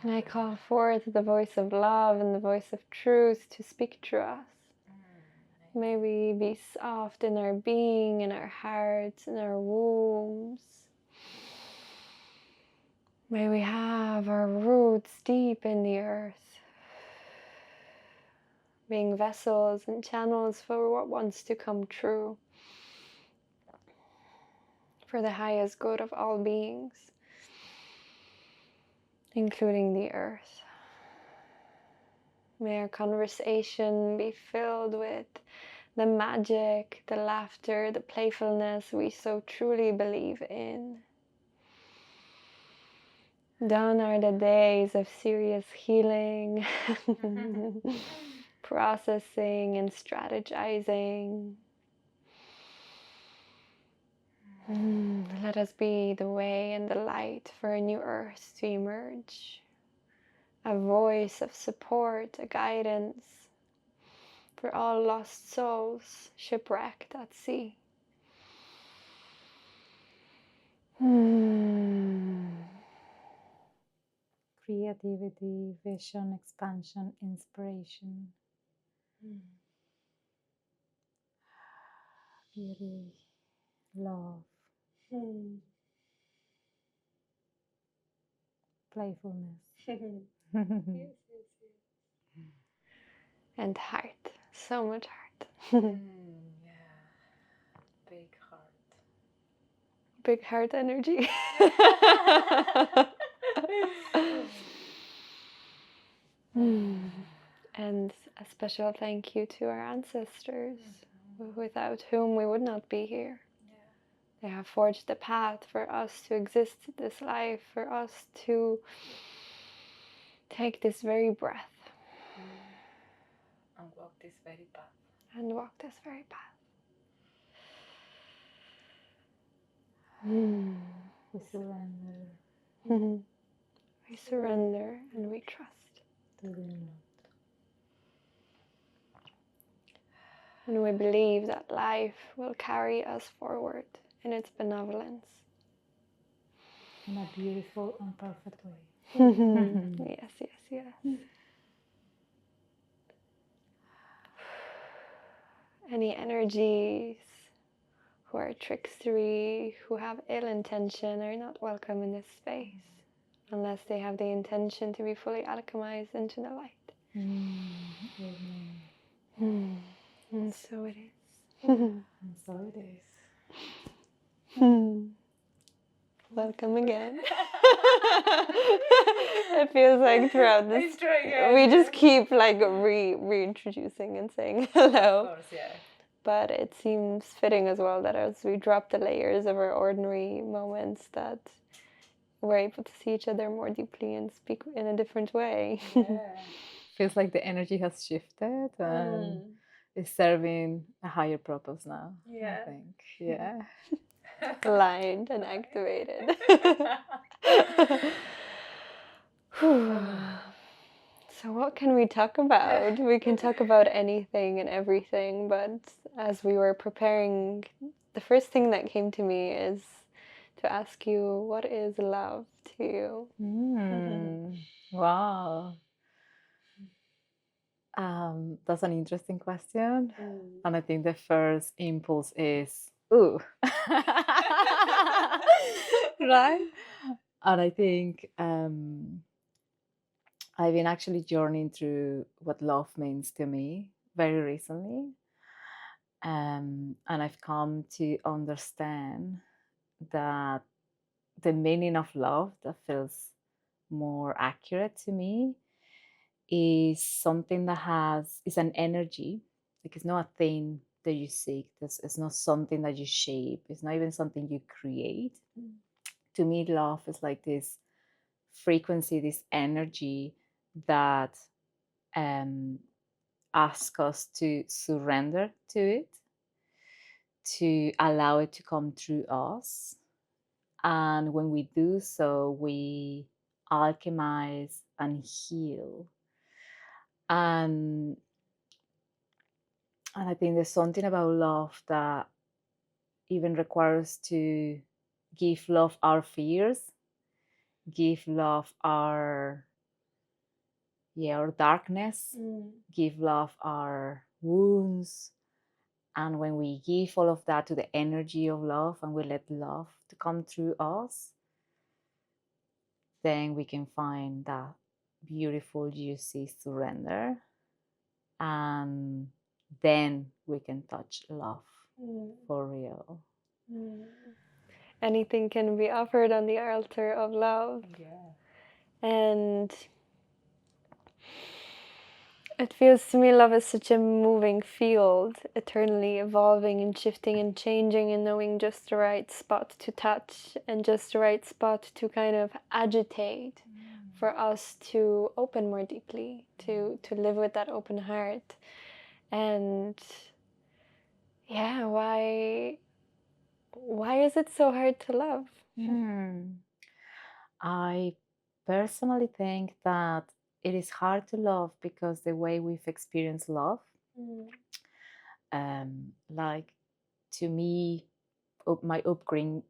And I call forth the voice of love and the voice of truth to speak through us. May we be soft in our being, in our hearts, in our wombs. May we have our roots deep in the earth, being vessels and channels for what wants to come true, for the highest good of all beings, including the earth. May our conversation be filled with the magic, the laughter, the playfulness we so truly believe in. Done are the days of serious healing, processing and strategizing. Let us be the way and the light for a new earth to emerge. A voice of support, a guidance for all lost souls shipwrecked at sea. Creativity, vision, expansion, inspiration. Beauty, love, playfulness. And heart, so much heart. Yeah, big heart. Big heart energy. And a special thank you to our ancestors, without whom we would not be here. They have forged the path for us to exist this life, for us to take this very breath. And walk this very path. And walk this very path. We surrender. We surrender and we trust. To the unknown. And we believe that life will carry us forward in its benevolence. In a beautiful and perfect way. Yes, yes, yes. Any energies who are trickstery, who have ill intention, are not welcome in this space unless they have the intention to be fully alchemized into the light. And so it is. And so it is. Welcome again. It feels like throughout this, we just keep like reintroducing and saying hello. Of course, yeah. But it seems fitting as well that as we drop the layers of our ordinary moments, that we're able to see each other more deeply and speak in a different way. Yeah. Feels like the energy has shifted and is serving a higher purpose now. Yeah. I think. Yeah. Aligned and activated. So what can we talk about? We can talk about anything and everything, but as we were preparing, the first thing that came to me is to ask you, what is love to you? Wow. That's an interesting question. And I think the first impulse is, ooh. Right? And I think I've been actually journeying through what love means to me very recently. And I've come to understand that the meaning of love that feels more accurate to me is something that is an energy. Like, it's not a thing that you seek. It's not something that you shape. It's not even something you create. To me, love is like this frequency, this energy that asks us to surrender to it, to allow it to come through us. And when we do so, we alchemize and heal. And I think there's something about love that even requires to give love our fears, give love our our darkness, give love our wounds. And when we give all of that to the energy of love and we let love to come through us, then we can find that beautiful, juicy surrender. And then we can touch love for real. Anything can be offered on the altar of love. And it feels to me love is such a moving field, eternally evolving and shifting and changing, and knowing just the right spot to touch and just the right spot to kind of agitate for us to open more deeply, to live with that open heart. And yeah, why is it so hard to love? I personally think that it is hard to love because the way we've experienced love, like to me, my upbringing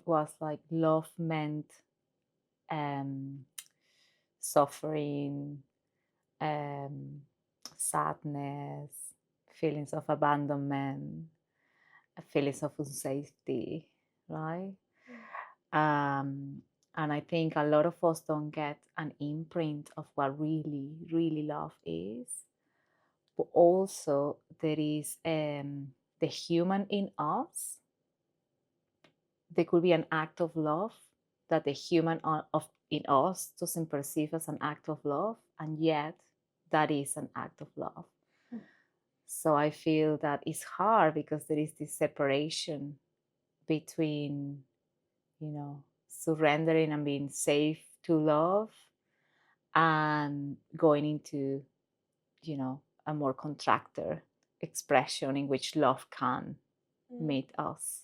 was like love meant suffering, sadness, feelings of abandonment, feelings of unsafety, right? And I think a lot of us don't get an imprint of what really, really love is. But also there is the human in us. There could be an act of love that the human in us doesn't perceive as an act of love, and yet that is an act of love. So I feel that it's hard because there is this separation between, surrendering and being safe to love and going into, a more contracted expression in which love can meet us.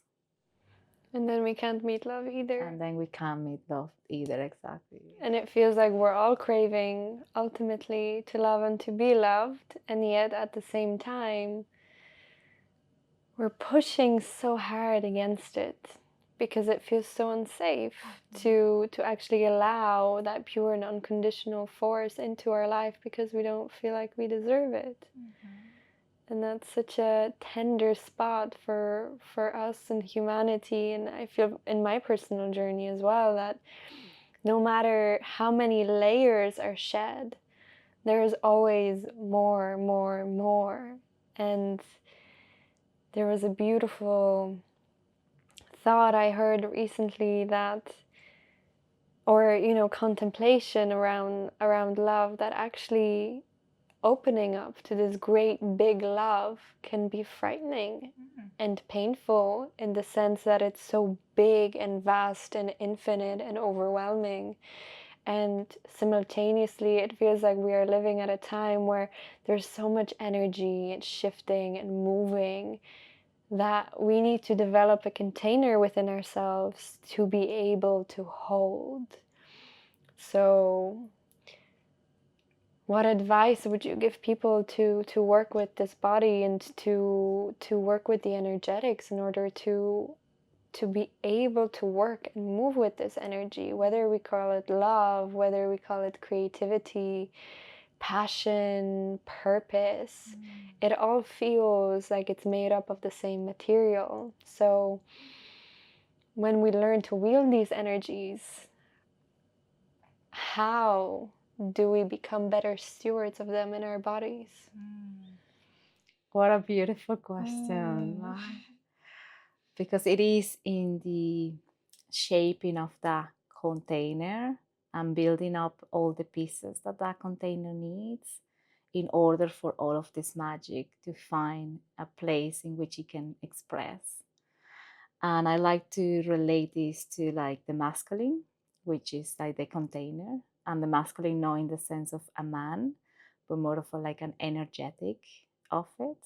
And then we can't meet love either. And then we can't meet love either, exactly. And it feels like we're all craving ultimately to love and to be loved, and yet at the same time we're pushing so hard against it because it feels so unsafe to actually allow that pure and unconditional force into our life because we don't feel like we deserve it. And that's such a tender spot for us and humanity. And I feel in my personal journey as well that no matter how many layers are shed, there is always more, more, more. And there was a beautiful thought I heard recently that, or contemplation around love, that actually opening up to this great big love can be frightening and painful, in the sense that it's so big and vast and infinite and overwhelming. And simultaneously it feels like we are living at a time where there's so much energy and shifting and moving that we need to develop a container within ourselves to be able to hold. So what advice would you give people to work with this body and to work with the energetics in order to be able to work and move with this energy, whether we call it love, whether we call it creativity, passion, purpose? It all feels like it's made up of the same material. So when we learn to wield these energies, how do we become better stewards of them in our bodies? What a beautiful question. Because it is in the shaping of that container and building up all the pieces that container needs in order for all of this magic to find a place in which it can express. And I like to relate this to like the masculine, which is like the container, and the masculine not in the sense of a man, but more of like an energetic of it,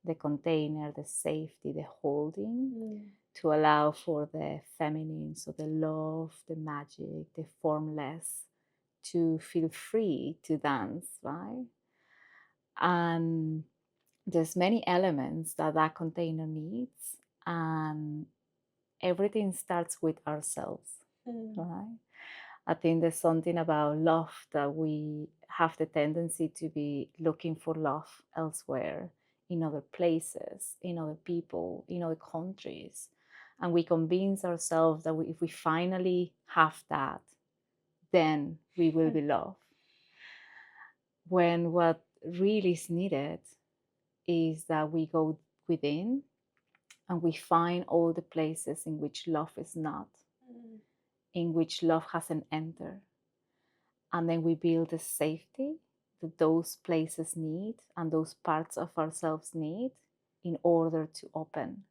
the container, the safety, the holding, to allow for the feminine, so the love, the magic, the formless, to feel free to dance, right? And there's many elements that container needs, and everything starts with ourselves, right? I think there's something about love that we have the tendency to be looking for love elsewhere, in other places, in other people, in other countries. And we convince ourselves that if we finally have that, then we will be loved. When what really is needed is that we go within and we find all the places in which love is not, in which love hasn't entered. And then we build the safety that those places need and those parts of ourselves need in order to open.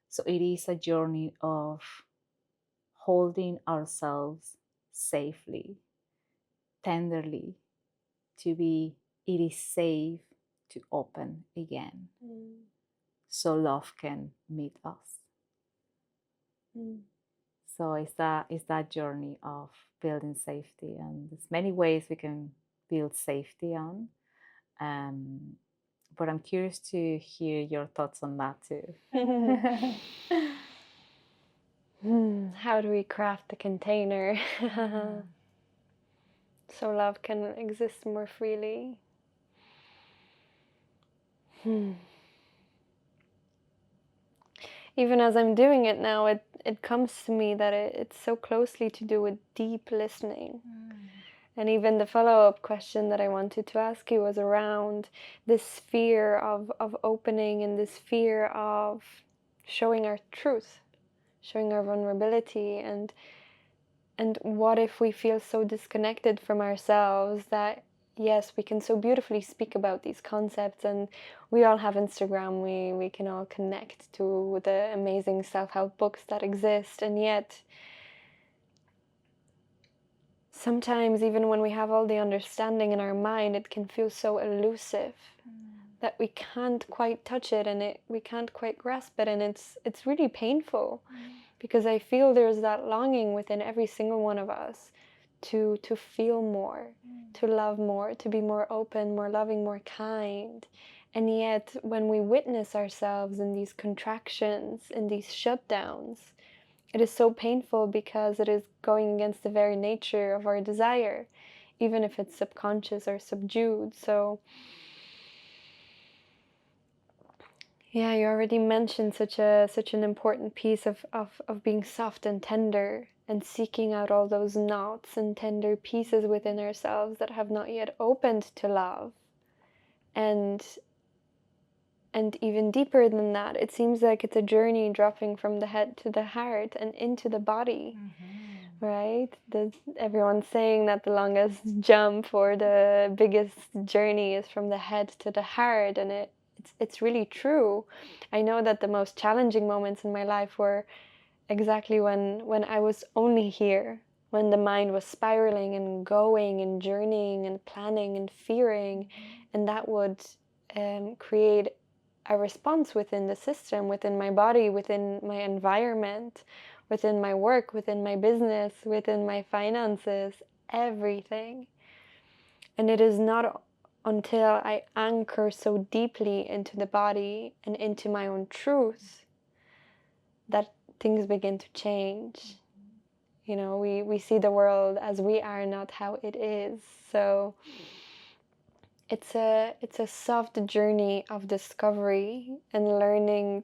So it is a journey of holding ourselves safely, tenderly, to be, it is safe to open again. So love can meet us. So it's that journey of building safety, and there's many ways we can build safety on. But I'm curious to hear your thoughts on that too. How do we craft the container so love can exist more freely? Even as I'm doing it now, it comes to me that it's so closely to do with deep listening. And even the follow-up question that I wanted to ask you was around this fear of opening and this fear of showing our truth, showing our vulnerability, and what if we feel so disconnected from ourselves that yes, we can so beautifully speak about these concepts, and we all have Instagram, we can all connect to the amazing self-help books that exist, and yet sometimes even when we have all the understanding in our mind, it can feel so elusive that we can't quite touch it, and we can't quite grasp it, and it's really painful. Because I feel there's that longing within every single one of us to feel more, to love more, to be more open, more loving, more kind. And yet when we witness ourselves in these contractions, in these shutdowns, it is so painful because it is going against the very nature of our desire, even if it's subconscious or subdued. So yeah, you already mentioned such an important piece of being soft and tender and seeking out all those knots and tender pieces within ourselves that have not yet opened to love. And even deeper than that, it seems like it's a journey dropping from the head to the heart and into the body, right? Everyone's saying that the longest jump or the biggest journey is from the head to the heart, and it's really true. I know that the most challenging moments in my life were exactly when I was only here, when the mind was spiraling and going and journeying and planning and fearing, and that would create a response within the system, within my body, within my environment, within my work, within my business, within my finances, everything. And it is not until I anchor so deeply into the body and into my own truth that things begin to change. You know, we see the world as we are, not how it is. So it's a soft journey of discovery and learning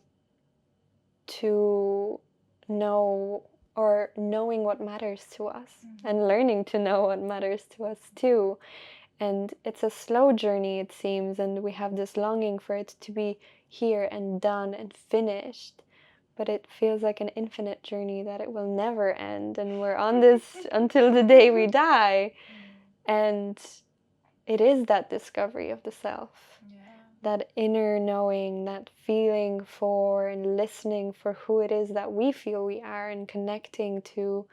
to know, or knowing what matters to us, and learning to know what matters to us too. And it's a slow journey, it seems, and we have this longing for it to be here and done and finished. But it feels like an infinite journey that it will never end, and we're on this until the day we die. And it is that discovery of the self, that inner knowing, that feeling for and listening for who it is that we feel we are, and connecting to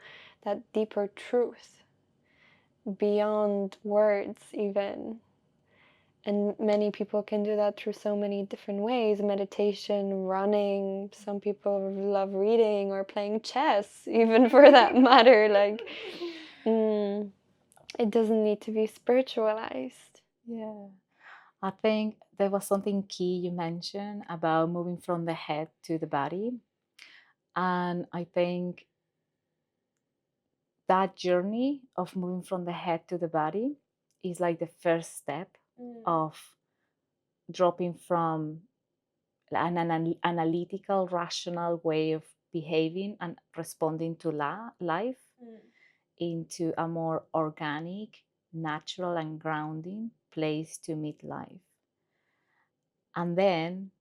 that deeper truth beyond words even. And many people can do that through so many different ways: meditation, running, some people love reading or playing chess, even, for that matter. Like, it doesn't need to be spiritualized. Yeah, I think there was something key you mentioned about moving from the head to the body. And I think that journey of moving from the head to the body is like the first step of dropping from an analytical, rational way of behaving and responding to life into a more organic, natural, and grounding place to meet life. And then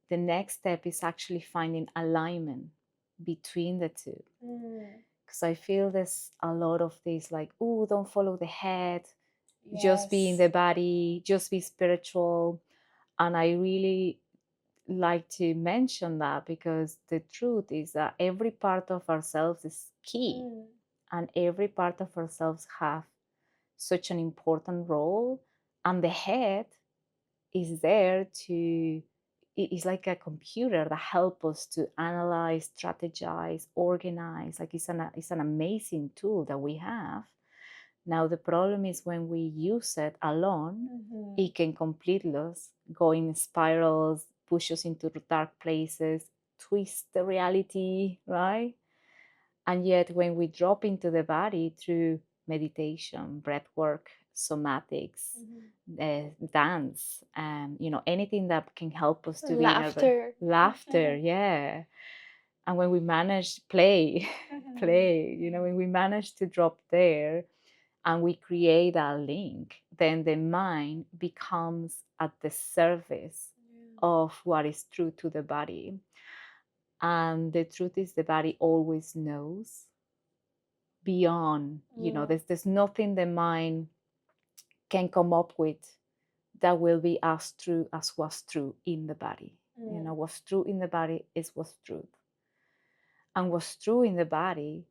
the next step is actually finding alignment between the two. Because I feel there's a lot of this like, oh, don't follow the head, just be in the body, just be spiritual. And I really like to mention that, because the truth is that every part of ourselves is key, and every part of ourselves have such an important role, and the head is there to, it's like a computer that helps us to analyze, strategize, organize. Like it's an amazing tool that we have. Now the problem is when we use it alone, it can completely us, go in spirals, push us into dark places, twist the reality, right? And yet when we drop into the body through meditation, breath work, somatics, dance, anything that can help us to laughter, yeah. And when we manage play, when we manage to drop there and we create a link, then the mind becomes at the service of what is true to the body. And the truth is the body always knows beyond, there's nothing the mind can come up with that will be as true as what's true in the body. What's true in the body is what's truth. And what's true in the body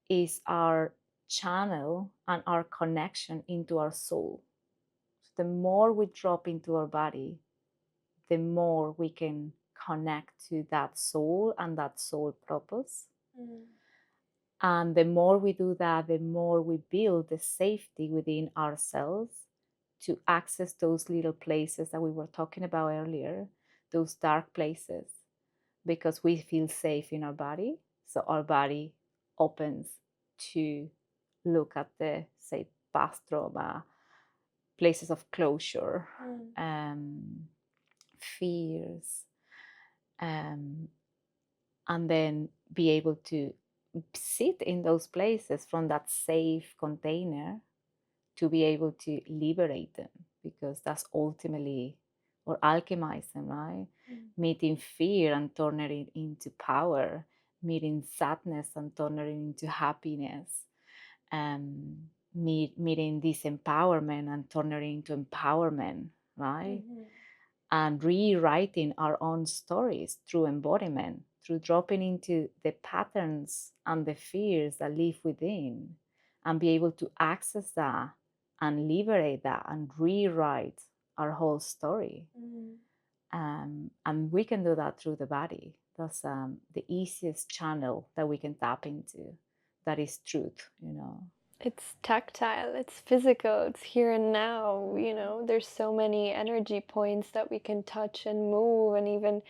is our channel and our connection into our soul. So the more we drop into our body, the more we can connect to that soul and that soul purpose. And the more we do that, the more we build the safety within ourselves to access those little places that we were talking about earlier, those dark places, because we feel safe in our body. So our body opens to look at the, say, past trauma, places of closure, fears, and then be able to sit in those places from that safe container to be able to liberate them, because that's ultimately, or alchemize them, right? Meeting fear and turning it into power, meeting sadness and turning it into happiness, meeting disempowerment and turning it into empowerment, right? And rewriting our own stories through embodiment, through dropping into the patterns and the fears that live within, and be able to access that and liberate that and rewrite our whole story. And we can do that through the body. That's the easiest channel that we can tap into. That is truth, It's tactile, it's physical, it's here and now, there's so many energy points that we can touch and move, and even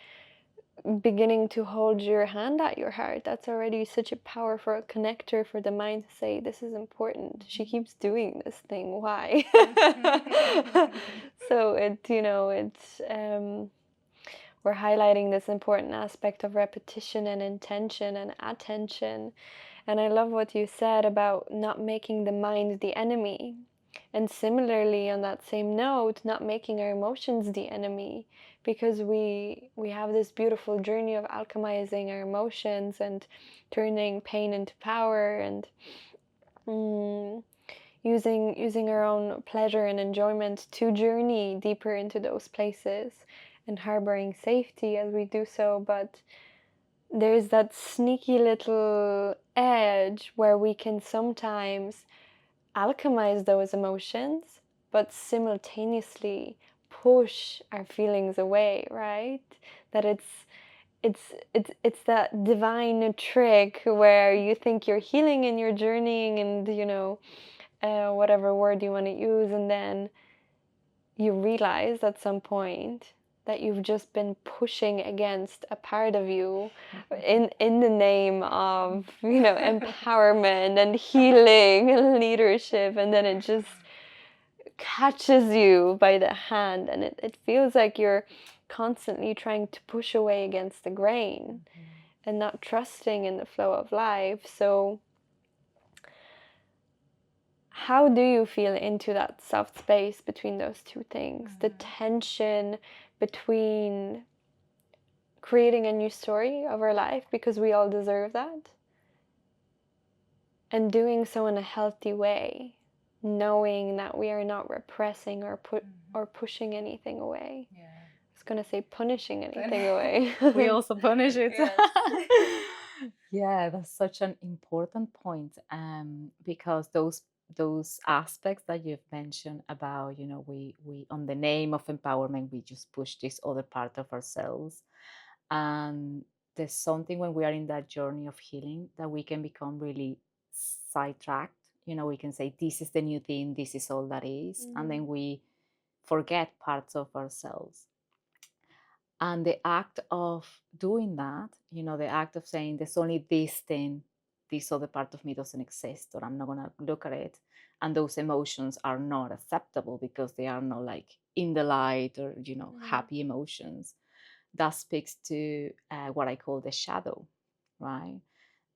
beginning to hold your hand at your heart, that's already such a powerful connector for the mind to say, this is important, she keeps doing this thing, why? So we're highlighting this important aspect of repetition and intention and attention. And I love what you said about not making the mind the enemy. And similarly, on that same note, not making our emotions the enemy, because we have this beautiful journey of alchemizing our emotions and turning pain into power, and using our own pleasure and enjoyment to journey deeper into those places, and harboring safety as we do so. But there's that sneaky little edge where we can sometimes alchemize those emotions, but simultaneously push our feelings away, right? That it's that divine trick where you think you're healing and you're journeying, and whatever word you want to use, and then you realize at some point that you've just been pushing against a part of you in the name of, you know, empowerment and healing and leadership, and then it just catches you by the hand, and it feels like you're constantly trying to push away against the grain and not trusting in the flow of life. So how do you feel into that soft space between those two things? The tension between creating a new story of our life, because we all deserve that, and doing so in a healthy way, knowing that we are not repressing or pushing anything away. Yeah. I was going to say punishing anything away. We also punish it. Yes. Yeah, that's such an important point, because those aspects that you've mentioned about, you know, we on the name of empowerment, we just push this other part of ourselves. And there's something when we are in that journey of healing that we can become really sidetracked. You know, we can say, this is the new thing, this is all that is. And then we forget parts of ourselves. And the act of doing that, you know, the act of saying there's only this thing, this other part of me doesn't exist, or I'm not going to look at it. And those emotions are not acceptable because they are not like in the light or, you know, happy emotions. That speaks to what I call the shadow, right?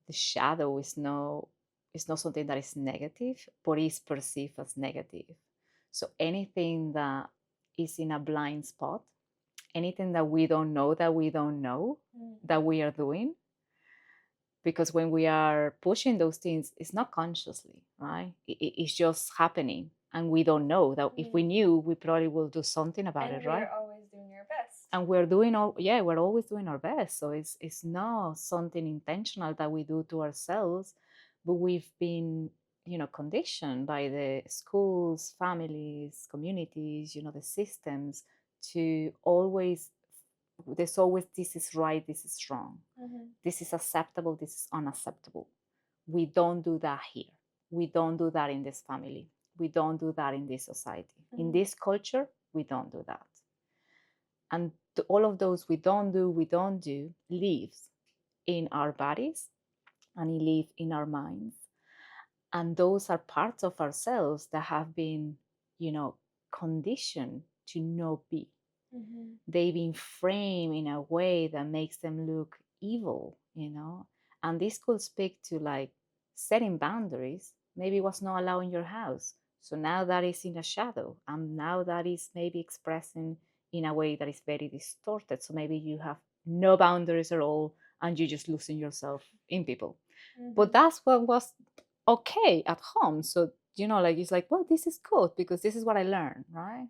The shadow is not something that is negative, but is perceived as negative. So anything that is in a blind spot, anything that we don't know that we are doing, because when we are pushing those things, it's not consciously, right? It's just happening, and we don't know that. If we knew, we probably will do something about it, right? We're always doing our best. And we're always doing our best. So it's not something intentional that we do to ourselves, but we've been, you know, conditioned by the schools, families, communities, you know, the systems to always, there's always, this is right, this is wrong, this is acceptable, this is unacceptable. We don't do that here. We don't do that in this family. We don't do that in this society. In this culture, we don't do that. And all of those we don't do lives in our bodies, and it lives in our minds. And those are parts of ourselves that have been, you know, conditioned to not be. They've been framed in a way that makes them look evil, you know. And this could speak to like setting boundaries. Maybe what's not allowed in your house. So now that is in a shadow, and now that is maybe expressing in a way that is very distorted. So maybe you have no boundaries at all, and you're just losing yourself in people. But that's what was okay at home. So, you know, like it's like, well, this is good because this is what I learned, right?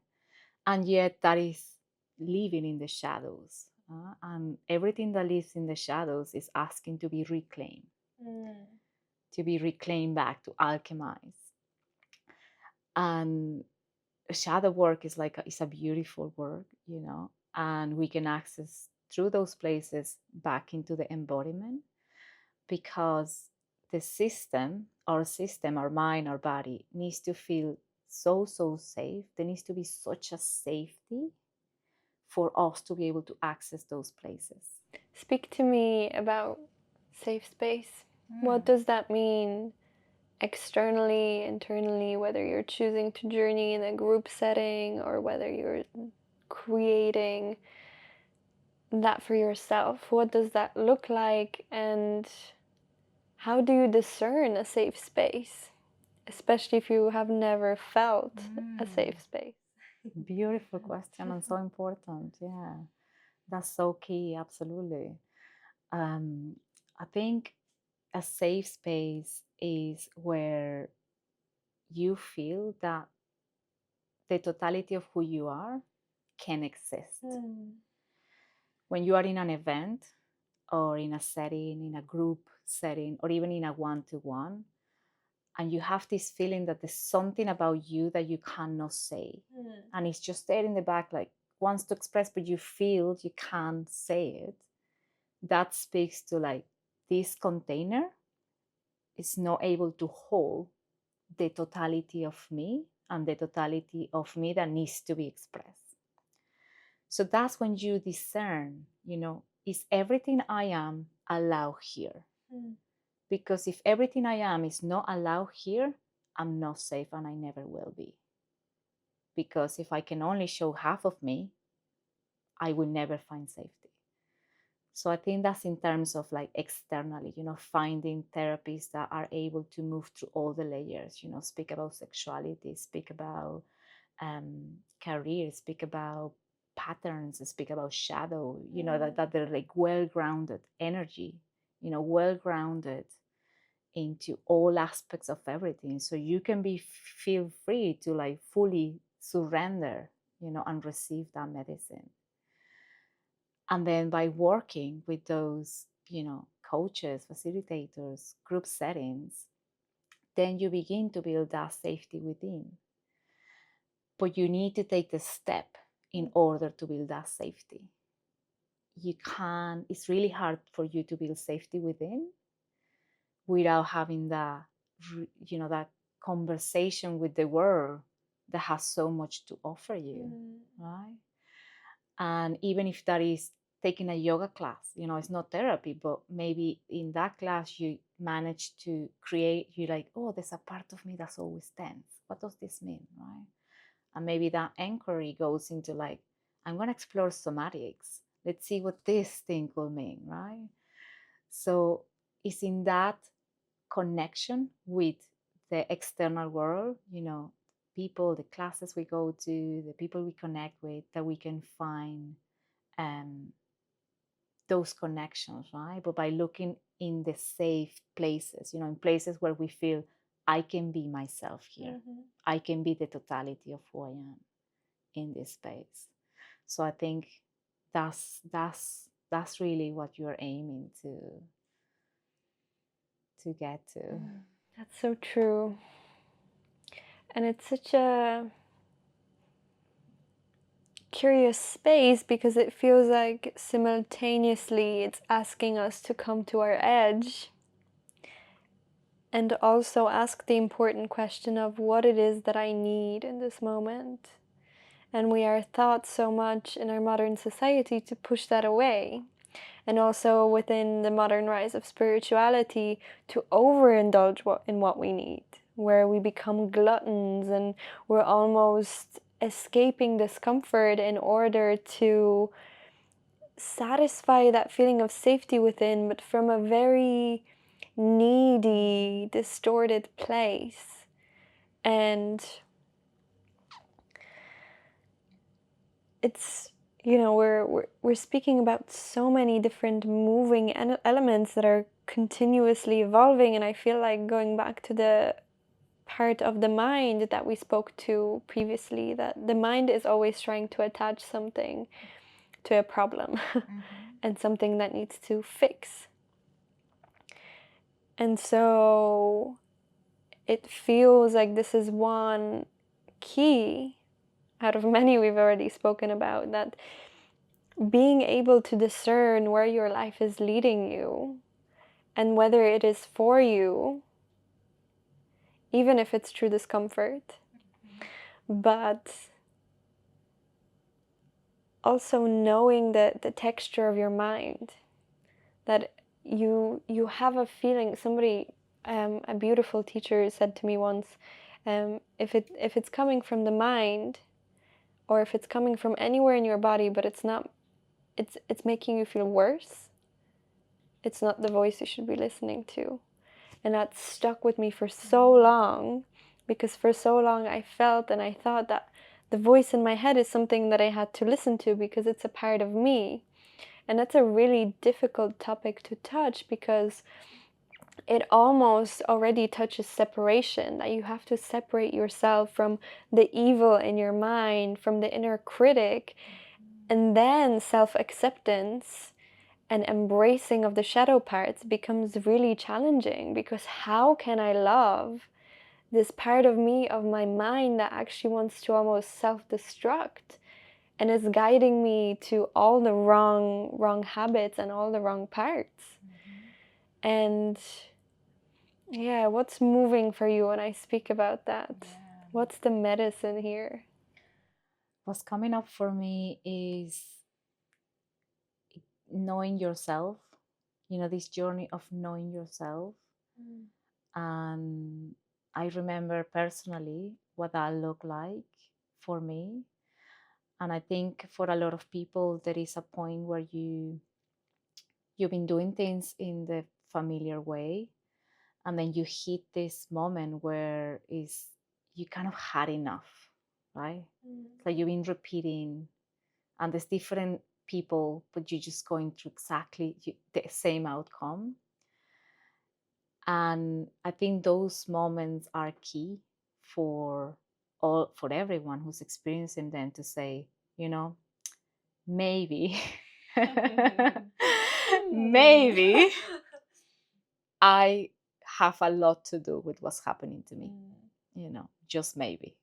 And yet that is living in the shadows. And everything that lives in the shadows is asking to be reclaimed, to be reclaimed back, to alchemize. And shadow work is like it's a beautiful work, you know, and we can access through those places back into the embodiment, because the system, our mind, our body needs to feel so safe. There needs to be such a safety for us to be able to access those places. Speak to me about safe space. What does that mean externally, internally, whether you're choosing to journey in a group setting or whether you're creating that for yourself? What does that look like, and how do you discern a safe space, especially if you have never felt a safe space? Beautiful question, and so important. Yeah, that's so key. Absolutely. I think a safe space is where you feel that the totality of who you are can exist. When you are in an event or in a setting, in a group setting, or even in a one-to-one, and you have this feeling that there's something about you that you cannot say, and it's just there in the back, like wants to express, but you feel you can't say it. That speaks to like this container is not able to hold the totality of me and the totality of me that needs to be expressed. So that's when you discern, is everything I am allowed here? Because if everything I am is not allowed here, I'm not safe and I never will be. Because if I can only show half of me, I will never find safety. So I think that's in terms of like externally, finding therapists that are able to move through all the layers, speak about sexuality, speak about career, speak about patterns, speak about shadow, that they're like well-grounded energy, well-grounded into all aspects of everything. So you can feel free to like fully surrender, and receive that medicine. And then by working with those, coaches, facilitators, group settings, then you begin to build that safety within. But you need to take the step in order to build that safety. It's really hard for you to build safety within without having that, that conversation with the world that has so much to offer you, right? And even if that is taking a yoga class, it's not therapy, but maybe in that class you manage to create, you're like, oh, there's a part of me that's always tense. What does this mean, right? And maybe that inquiry goes into like, I'm going to explore somatics. Let's see what this thing will mean, right? So it's in that connection with the external world, people, the classes we go to, the people we connect with, that we can find those connections, right? But by looking in the safe places, in places where we feel I can be myself here. I can be the totality of who I am in this space. So I think that's really what you're aiming to get to. That's so true. And it's such a curious space because it feels like simultaneously it's asking us to come to our edge and also ask the important question of what it is that I need in this moment. And we are taught so much in our modern society to push that away. And also within the modern rise of spirituality, to overindulge in what we need, where we become gluttons and we're almost escaping discomfort in order to satisfy that feeling of safety within, but from a very needy, distorted place. And it's, we're speaking about so many different moving elements that are continuously evolving, and I feel like going back to the part of the mind that we spoke to previously, that the mind is always trying to attach something to a problem and something that needs to fix. And so it feels like this is one key out of many we've already spoken about, that being able to discern where your life is leading you and whether it is for you, even if it's through discomfort, but also knowing the texture of your mind, that you have a feeling. Somebody, a beautiful teacher said to me once, if it's coming from the mind, or if it's coming from anywhere in your body, but it's making you feel worse, it's not the voice you should be listening to. And that stuck with me for so long, because for so long I felt and I thought that the voice in my head is something that I had to listen to because it's a part of me. And that's a really difficult topic to touch, because it almost already touches separation, that you have to separate yourself from the evil in your mind, from the inner critic, and then self-acceptance and embracing of the shadow parts becomes really challenging, because how can I love this part of me, of my mind, that actually wants to almost self-destruct and is guiding me to all the wrong habits and all the wrong parts? And yeah, what's moving for you when I speak about that? What's the medicine here? what's coming up for me is knowing yourself, this journey of knowing yourself. And I remember personally what that looked like for me. And I think for a lot of people, there is a point where you've been doing things in the familiar way, and then you hit this moment where you kind of had enough, right? Like you've been repeating, and there's different people, but you're just going through exactly the same outcome. And I think those moments are key for everyone who's experiencing them to say, maybe, maybe I have a lot to do with what's happening to me. Just maybe.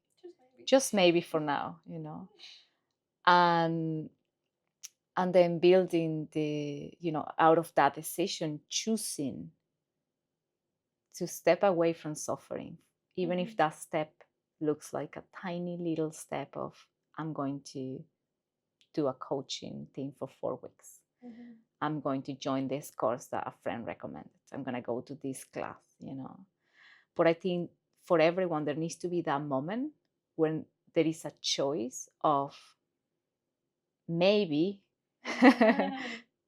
Just maybe for now, and then building the, out of that decision, choosing to step away from suffering, even if that step looks like a tiny little step of, I'm going to do a coaching thing for 4 weeks. I'm going to join this course that a friend recommended. I'm going to go to this class, But I think for everyone, there needs to be that moment when there is a choice of maybe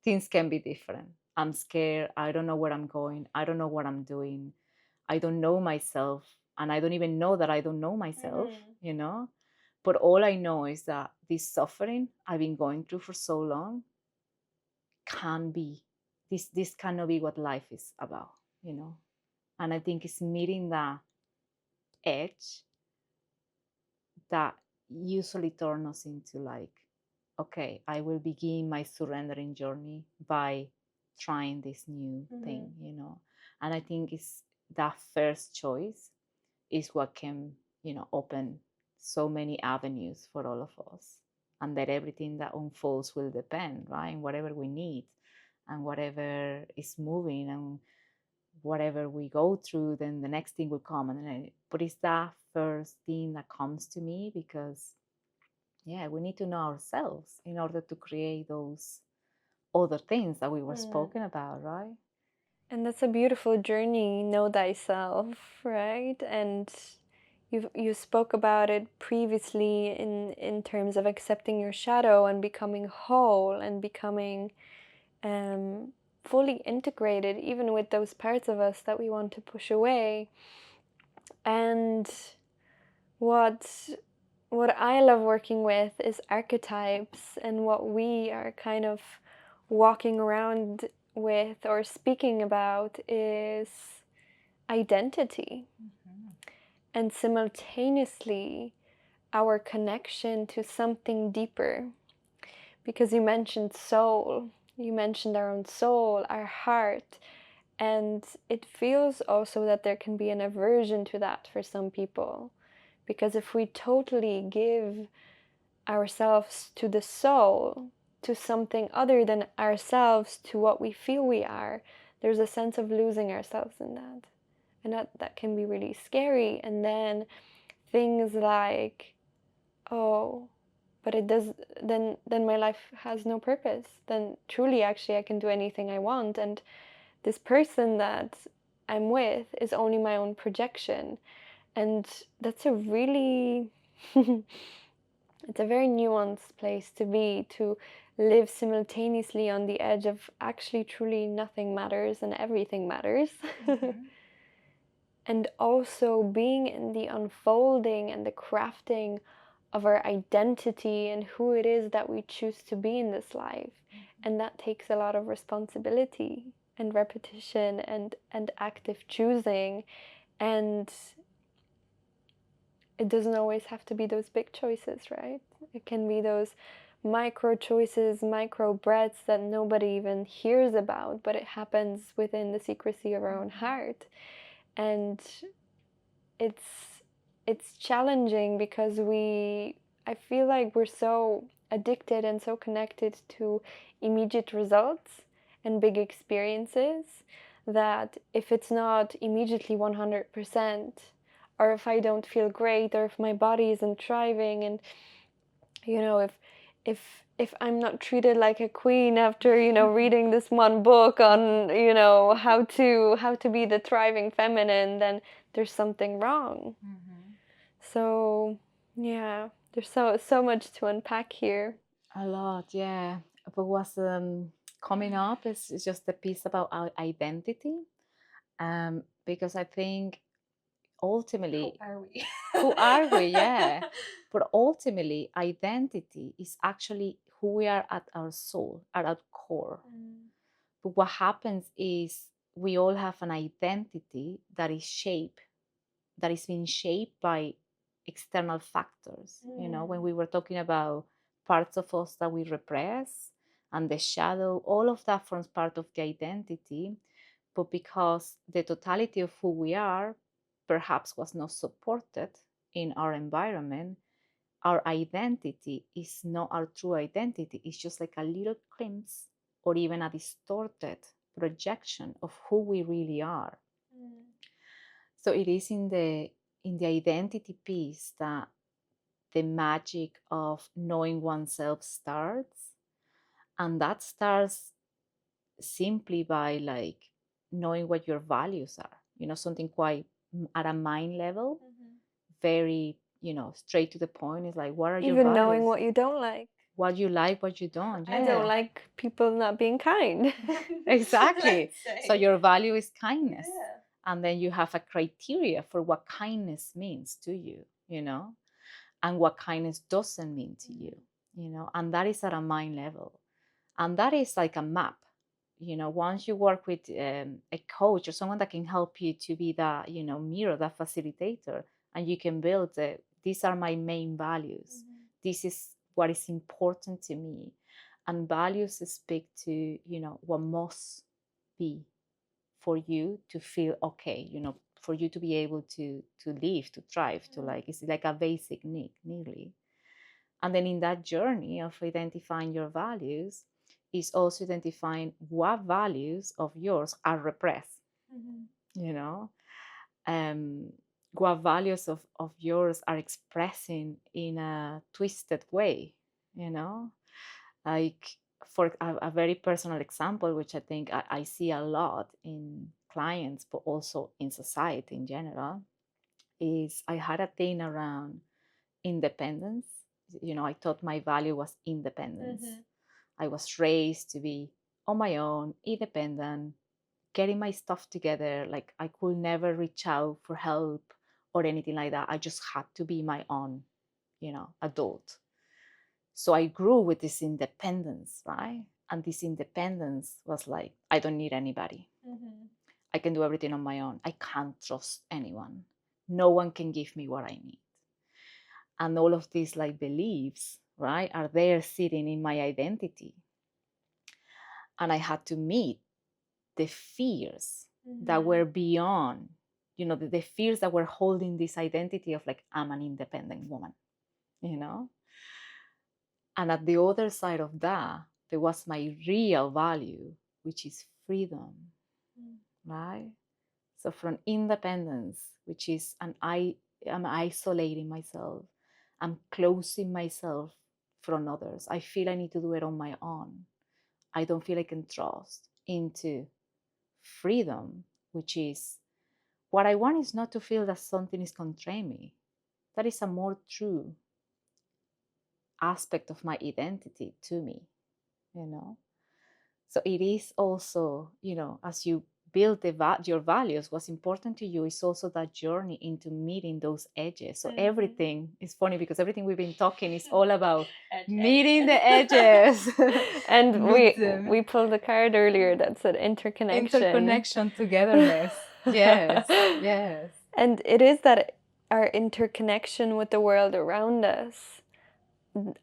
things can be different. I'm scared. I don't know where I'm going. I don't know what I'm doing. I don't know myself. And I don't even know that I don't know myself, But all I know is that this suffering I've been going through for so long can be, this cannot be what life is about, And I think it's meeting that edge that usually turns us into like, okay, I will begin my surrendering journey by trying this new thing, And I think it's that first choice is what can, open so many avenues for all of us. And that everything that unfolds will depend, right? And whatever we need and whatever is moving and whatever we go through, then the next thing will come. But it's that first thing that comes to me because, we need to know ourselves in order to create those other things that we were spoken about, right? And that's a beautiful journey, know thyself, right? And you spoke about it previously in terms of accepting your shadow and becoming whole and becoming fully integrated, even with those parts of us that we want to push away. And what I love working with is archetypes, and what we are kind of walking around with or speaking about is identity. And simultaneously our connection to something deeper. Because you mentioned soul, you mentioned our own soul, our heart, and it feels also that there can be an aversion to that for some people. Because if we totally give ourselves to the soul, to something other than ourselves, to what we feel we are, there's a sense of losing ourselves in that. And that can be really scary. And then things like, oh, but it does, then my life has no purpose. Then truly, actually, I can do anything I want. And this person that I'm with is only my own projection. And that's a really, it's a very nuanced place to be, to live simultaneously on the edge of actually truly nothing matters and everything matters. And also being in the unfolding and the crafting of our identity and who it is that we choose to be in this life. And that takes a lot of responsibility and repetition and active choosing. And it doesn't always have to be those big choices, right? It can be those micro choices, micro breaths that nobody even hears about, but it happens within the secrecy of our own heart. And it's challenging because I feel like we're so addicted and so connected to immediate results and big experiences that if it's not immediately 100%, or if I don't feel great, or if my body isn't thriving, and you know, if I'm not treated like a queen after, you know, reading this one book on, you know, how to be the thriving feminine, then there's something wrong. So yeah, there's so much to unpack here. A lot, yeah. But what's coming up is just the piece about our identity, because I think ultimately, Who are we? who are we? Yeah. But ultimately, identity is actually who we are at our soul, at our core. But what happens is we all have an identity that is being shaped by external factors. You know, when we were talking about parts of us that we repress and the shadow, all of that forms part of the identity. But because the totality of who we are perhaps was not supported in our environment, our identity is not our true identity. It's just like a little glimpse or even a distorted projection of who we really are. So it is in the identity piece that the magic of knowing oneself starts. And that starts simply by like knowing what your values are, you know, something quite at a mind level, very, you know, straight to the point. Is like, what are your Even values? knowing what you don't like. What you like, what you don't. Yeah. I don't like people not being kind. Exactly. So your value is kindness. Yeah. And then you have a criteria for what kindness means to you, you know, and what kindness doesn't mean to you, you know, and that is at a mind level. And that is like a map. You know, once you work with a coach or someone that can help you to be that, you know, mirror, that facilitator, and you can build these are my main values. This is what is important to me. And values speak to, you know, what must be for you to feel okay, you know, for you to be able to live, to thrive, to like, it's like a basic need, nearly. And then in that journey of identifying your values is also identifying what values of yours are repressed, you know, what values of yours are expressing in a twisted way, you know, like for a very personal example, which I think I see a lot in clients, but also in society in general, is I had a thing around independence. You know, I thought my value was independence. I was raised to be on my own, independent, getting my stuff together. Like I could never reach out for help or anything like that. I just had to be my own, you know, adult. So I grew with this independence, right? And this independence was like, I don't need anybody. I can do everything on my own. I can't trust anyone. No one can give me what I need. And all of these like beliefs, right, are there sitting in my identity. And I had to meet the fears that were beyond, you know, the fears that were holding this identity of like, I'm an independent woman, you know? And at the other side of that, there was my real value, which is freedom, right? So from independence, which is I'm isolating myself, I'm closing myself from others. I feel I need to do it on my own. I don't feel I can trust, into freedom, which is what I want is not to feel that something is constraining me. That is a more true aspect of my identity to me, you know. So it is also, you know, as you build your values, what's important to you is also that journey into meeting those edges. So everything is funny because everything we've been talking is all about meeting the edges. And we pulled a card earlier that said interconnection. Interconnection, togetherness. Yes, yes. And it is that our interconnection with the world around us,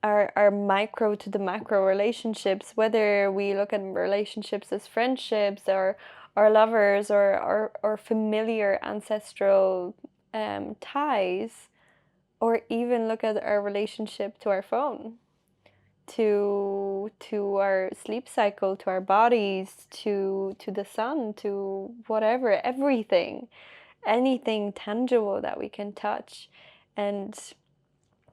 our micro to the macro relationships, whether we look at relationships as friendships or lovers or familiar ancestral ties, or even look at our relationship to our phone, to our sleep cycle, to our bodies, to the sun, to whatever, everything, anything tangible that we can touch. And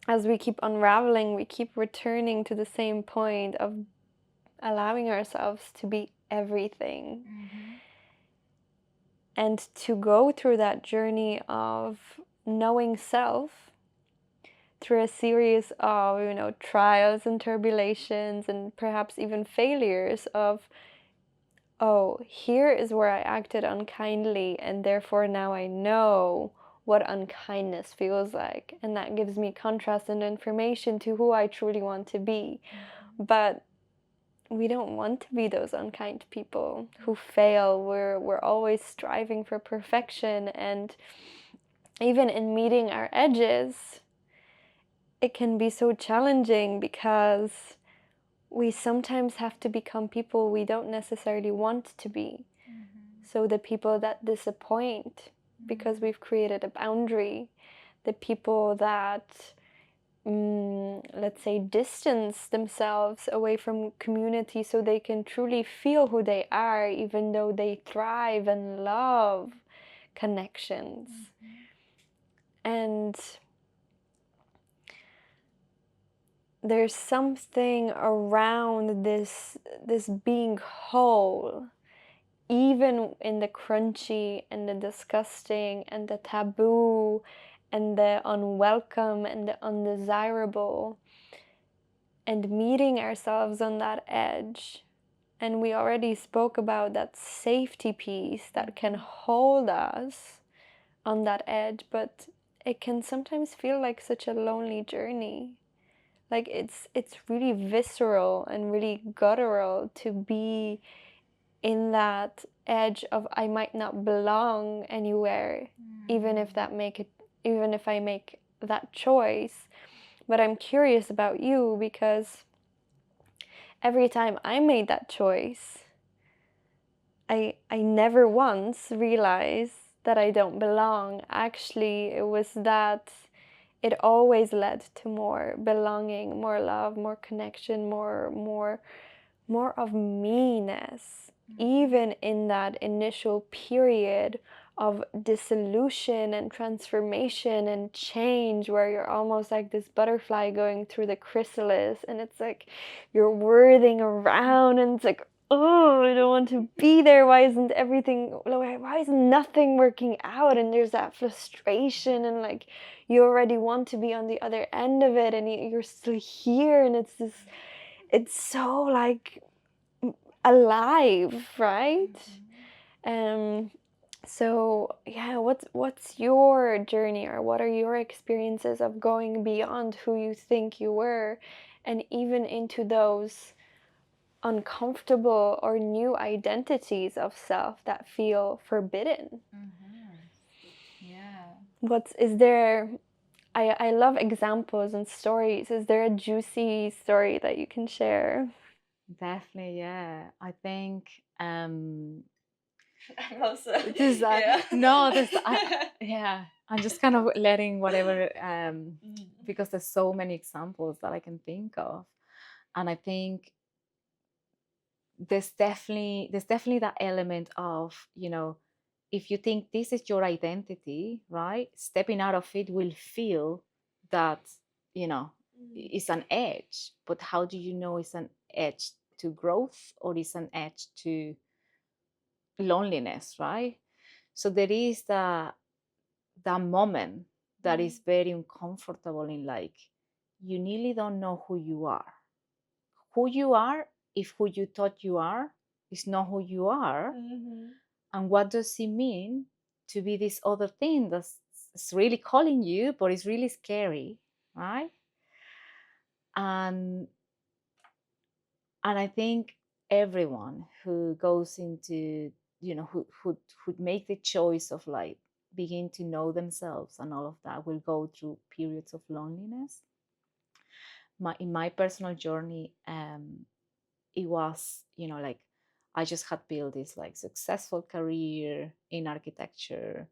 as we keep unraveling, we keep returning to the same point of allowing ourselves to be everything. And to go through that journey of knowing self through a series of, trials and tribulations and perhaps even failures of, oh, here is where I acted unkindly, and therefore now I know what unkindness feels like. And that gives me contrast and information to who I truly want to be. But we don't want to be those unkind people who fail. We're always striving for perfection, and even in meeting our edges, it can be so challenging because we sometimes have to become people we don't necessarily want to be. So the people that disappoint because we've created a boundary, the people that let's say distance themselves away from community so they can truly feel who they are, even though they thrive and love connections. And there's something around this being whole, even in the crunchy and the disgusting and the taboo and the unwelcome and the undesirable, and meeting ourselves on that edge. And we already spoke about that safety piece that can hold us on that edge, but it can sometimes feel like such a lonely journey. Like it's really visceral and really guttural to be in that edge of I might not belong anywhere, even if I make that choice. But I'm curious about you, because every time I made that choice, I never once realized that I don't belong. Actually, it was that it always led to more belonging, more love, more connection, more of me-ness. Even in that initial period of dissolution and transformation and change, where you're almost like this butterfly going through the chrysalis, and it's like you're whirling around, and it's like, oh, I don't want to be there. Why isn't nothing working out? And there's that frustration, and like you already want to be on the other end of it, and you're still here, and it's so like alive, right? So yeah, what's your journey, or what are your experiences of going beyond who you think you were, and even into those uncomfortable or new identities of self that feel forbidden? I love examples and stories. Is there a juicy story that you can share? Definitely, yeah. I think I'm also I'm just kind of letting whatever because there's so many examples that I can think of, and I think there's definitely that element of, if you think this is your identity, right, stepping out of it will feel that it's an edge. But how do you know it's an edge to growth, or it's an edge to loneliness, right? So there is that moment that is very uncomfortable, in like you nearly don't know who you are if who you thought you are is not who you are. And what does it mean to be this other thing that's really calling you, but it's really scary, right? And I think everyone who goes into, who make the choice of like begin to know themselves and all of that will go through periods of loneliness. In my personal journey, it was, like I just had built this like successful career in architecture,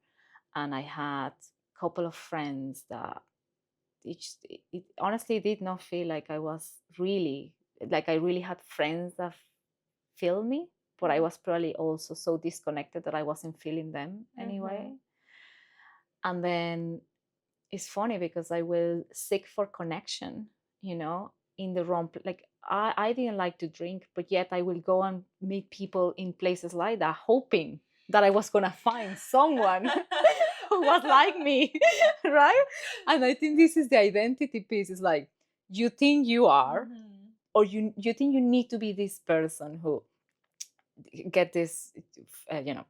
and I had a couple of friends that it honestly did not feel like I was really, like I really had friends that feel me, but I was probably also so disconnected that I wasn't feeling them anyway. And then it's funny because I will seek for connection, you know, in the wrong, like I didn't like to drink, but yet I will go and meet people in places like that, hoping that I was gonna find someone who was like me, right? And I think this is the identity piece. It's like you think you are, or you think you need to be this person who get this, you know,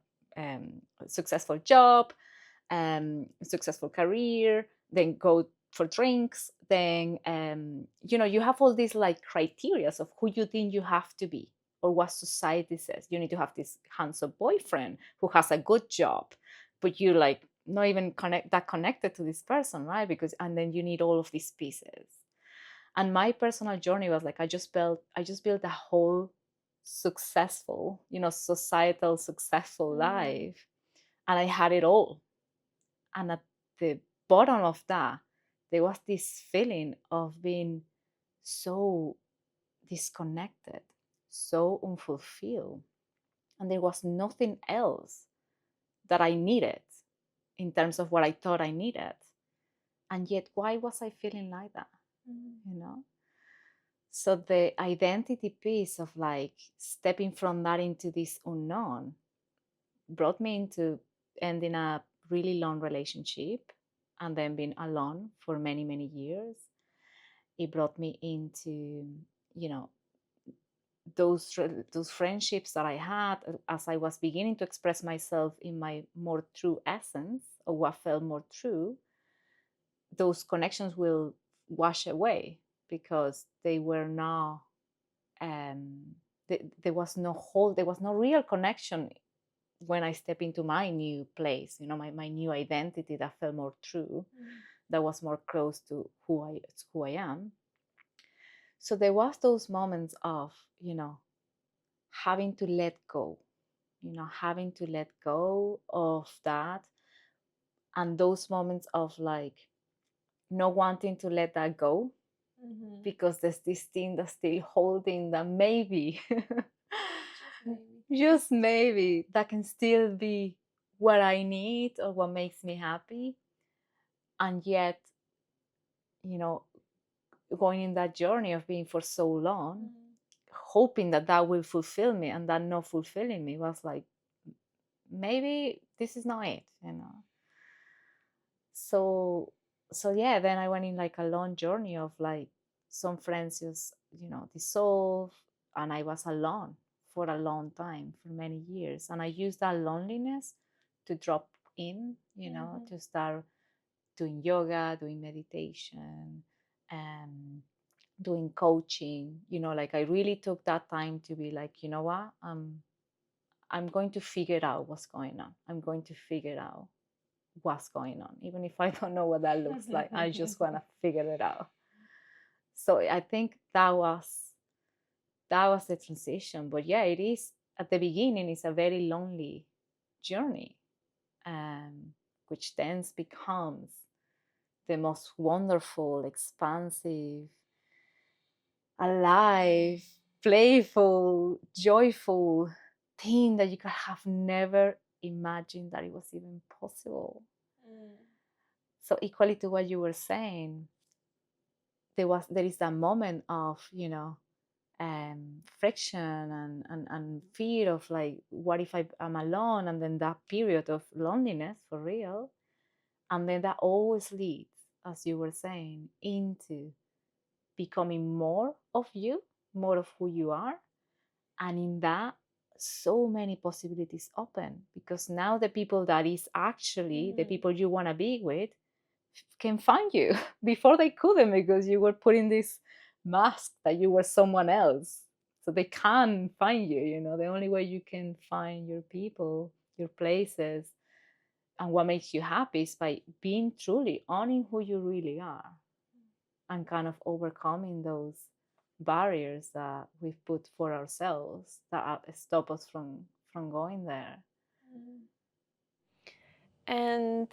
successful job, successful career, then go for drinks, then you know, you have all these like criterias of who you think you have to be, or what society says. You need to have this handsome boyfriend who has a good job, but you like not even connected to this person, right? Because and then you need all of these pieces. And my personal journey was like I just built a whole successful, you know, societal successful life, and I had it all. And at the bottom of that, there was this feeling of being so disconnected, so unfulfilled. And there was nothing else that I needed in terms of what I thought I needed. And yet, why was I feeling like that? You know? So the identity piece of like stepping from that into this unknown brought me into ending a really long relationship and then being alone for many, many years. It brought me into, you know, those friendships that I had as I was beginning to express myself in my more true essence, or what felt more true. Those connections will wash away because they were not. There was no real connection when I step into my new place, you know, my new identity that felt more true, that was more close to who I am. So there was those moments of, you know, having to let go, you know, having to let go of that, and those moments of like not wanting to let that go, because there's this thing that's still holding that maybe just maybe that can still be what I need or what makes me happy. And yet, you know, going in that journey of being for so long, hoping that that will fulfill me, and that not fulfilling me was like, maybe this is not it, you know. So yeah, then I went in like a long journey of like some friends just, you know, dissolve, and I was alone for a long time, for many years. And I used that loneliness to drop in, you know, to start doing yoga, doing meditation, and doing coaching. You know, like I really took that time to be like, you know what, I'm going to figure out what's going on. I'm going to figure out what's going on, even if I don't know what that looks like. I just want to figure it out. So I think that was the transition. But yeah, it is at the beginning. It's a very lonely journey, which then becomes the most wonderful, expansive, alive, playful, joyful thing that you could have never imagined that it was even possible. So equally to what you were saying, there is that moment of, you know, friction and fear of like, what if I'm alone, and then that period of loneliness for real, and then that always leads, as you were saying, into becoming more of you, more of who you are. And in that, so many possibilities open, because now the people that is actually the people you want to be with can find you before they couldn't, because you were putting this mask that you were someone else. So they can't find you, you know. The only way you can find your people, your places, and what makes you happy is by being truly owning who you really are, and kind of overcoming those barriers that we've put for ourselves that stop us from going there. And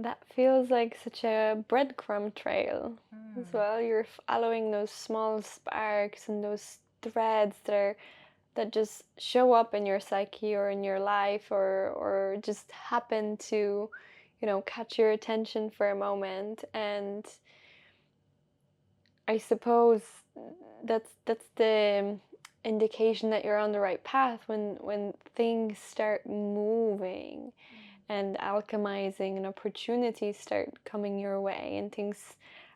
that feels like such a breadcrumb trail as well. You're following those small sparks and those threads that just show up in your psyche or in your life, or just happen to, catch your attention for a moment. And I suppose that's the indication that you're on the right path when things start moving and alchemizing, and opportunities start coming your way, and things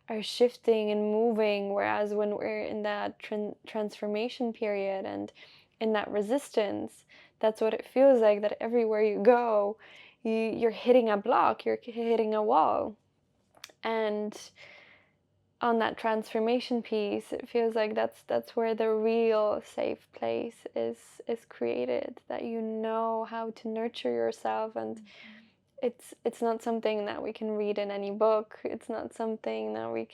are shifting and moving. Whereas when we're in that transformation period and in that resistance, that's what it feels like, that everywhere you go, you're hitting a block, you're hitting a wall. And on that transformation piece, it feels like that's where the real safe place is created, that you know how to nurture yourself. And it's not something that we can read in any book. It's not something that we